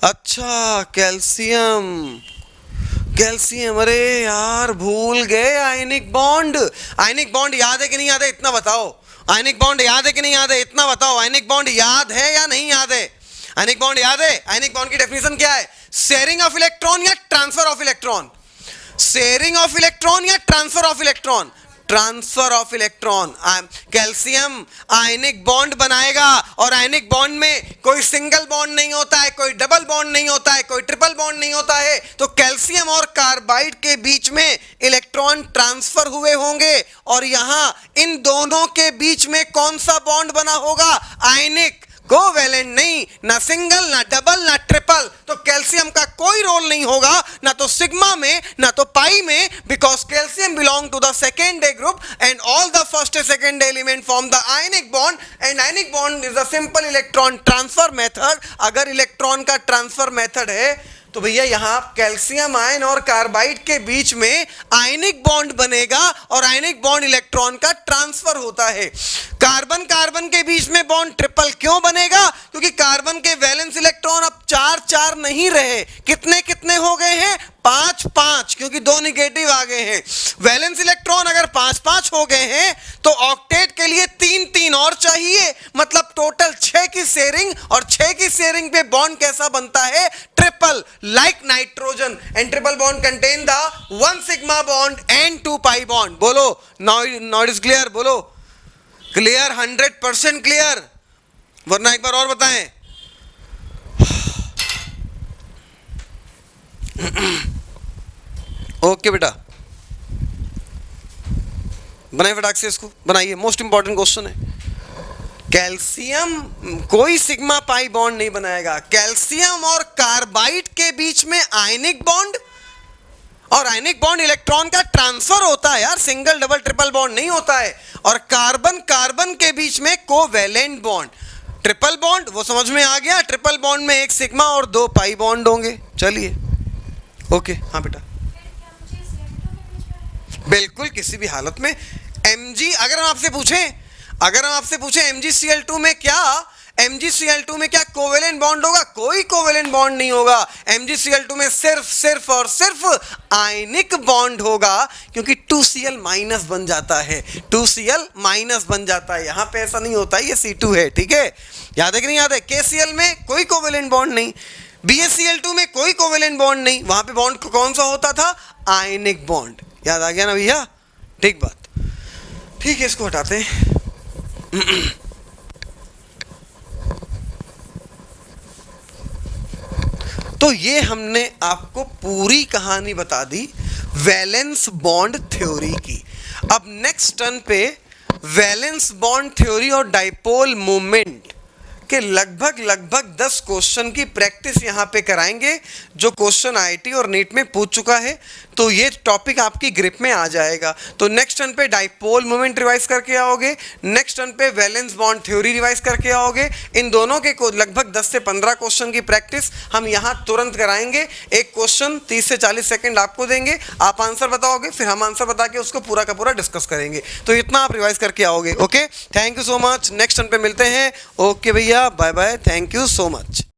अच्छा कैल्शियम, कैल्शियम, अरे यार भूल गए। आयनिक बॉन्ड, आयनिक बॉन्ड याद है कि नहीं याद है? इतना बताओ। आयनिक बॉन्ड याद है कि नहीं याद है? इतना बताओ। आयनिक बॉन्ड याद है या नहीं याद है? आयनिक बॉन्ड याद है? आयनिक बॉन्ड की डेफिनेशन क्या है? शेयरिंग ऑफ इलेक्ट्रॉन या transfer of electron? Sharing of electron या transfer of electron? Transfer of electron. Calcium ionic bond बनाएगा और आयनिक बॉन्ड में कोई सिंगल बॉन्ड नहीं होता है, कोई डबल बॉन्ड नहीं होता है, कोई ट्रिपल बॉन्ड नहीं होता है। तो कैल्शियम और कार्बाइड के बीच में इलेक्ट्रॉन ट्रांसफर हुए होंगे और यहां इन दोनों के बीच में कौन सा बॉन्ड बना होगा? आयनिक। कोवैलेंट नहीं, ना सिंगल, ना डबल, ना ट्रिपल। तो कैल्शियम का कोई रोल नहीं होगा, ना तो सिग्मा में ना तो पाई में, because calcium belong to the second day group and all the first and second day element form the ionic bond and ionic bond is a simple electron transfer method. अगर electron का transfer method है तो भैया यहां calcium ion और carbide के बीच में आयनिक बॉन्ड बनेगा और आयनिक बॉन्ड इलेक्ट्रॉन का ट्रांसफर होता है। कार्बन कार्बन के बीच में बॉन्ड ट्रिपल क्यों बनेगा? क्योंकि कार्बन के वैलेंस इलेक्ट्रॉन अब 4 नहीं रहे, कितने कितने हो गए हैं? 5, क्योंकि 2 निगेटिव आ गए हैं। वैलेंस इलेक्ट्रॉन अगर 5 हो गए हैं तो ऑक्टेट के लिए 3 और चाहिए, मतलब टोटल 6 की शेयरिंग, और 6 की शेयरिंग पे बॉन्ड कैसा बनता है? Triple, like nitrogen. And triple bond contain the 1 sigma bond and 2 pi bond. बोलो नाउ इज क्लियर? बोलो क्लियर? 100% क्लियर? वरना एक बार और बताएं। ओके बेटा, बनाइए फटाक से, इसको बनाइए, मोस्ट इंपॉर्टेंट क्वेश्चन है। कैल्शियम कोई सिग्मा पाई बॉन्ड नहीं बनाएगा। कैल्शियम और कार्बाइड के बीच में आयनिक बॉन्ड, और आयनिक बॉन्ड इलेक्ट्रॉन का ट्रांसफर होता है यार, सिंगल डबल ट्रिपल बॉन्ड नहीं होता है। और कार्बन कार्बन के बीच में कोवैलेंट बॉन्ड। ट्रिपल बॉन्ड वो समझ में आ गया, ट्रिपल बॉन्ड में 1 सिग्मा और 2 पाई बॉन्ड होंगे। चलिए ओके। हाँ बेटा, बिल्कुल किसी भी हालत में Mg, अगर हम आपसे पूछें MgCl2 में क्या कोवेलेंट बॉन्ड होगा? कोई कोवेलेंट बॉन्ड नहीं होगा। MgCl2 में सिर्फ और सिर्फ आयनिक बॉन्ड होगा, क्योंकि 2Cl माइनस बन जाता है, 2Cl माइनस बन जाता है। यहां पे ऐसा नहीं होता है, ये C2 है, ठीक है? याद है कि नहीं याद है? KCl में कोई कोवेलेंट बॉन्ड नहीं, BaCl2 में कोई कोवेलेंट बॉन्ड नहीं, वहां पे बॉन्ड कौन सा होता था? Ionic bond. याद आ गया ना भैया? ठीक बात, ठीक है, इसको हटाते हैं। तो ये हमने आपको पूरी कहानी बता दी वैलेंस बॉन्ड थ्योरी की। अब नेक्स्ट टर्न पे वैलेंस बॉन्ड थ्योरी और डाइपोल मूवमेंट के लगभग 10 क्वेश्चन की प्रैक्टिस यहाँ पे कराएंगे, जो क्वेश्चन आईआईटी और नीट में पूछ चुका है। तो ये टॉपिक आपकी ग्रिप में आ जाएगा। तो नेक्स्ट टर्न पे डाइपोल मोमेंट रिवाइज करके आओगे, नेक्स्ट टर्न पे वैलेंस बॉन्ड थ्योरी रिवाइज करके आओगे। इन दोनों के लगभग 10 से 15 क्वेश्चन की प्रैक्टिस हम यहाँ तुरंत कराएंगे। एक क्वेश्चन 30 से 40 सेकंड आपको देंगे, आप आंसर बताओगे, फिर हम आंसर बता के उसको पूरा का पूरा डिस्कस करेंगे। तो इतना आप रिवाइज करके आओगे। Okay, thank you so much. Next turn पे मिलते हैं। ओके भैया, bye bye, thank you so much.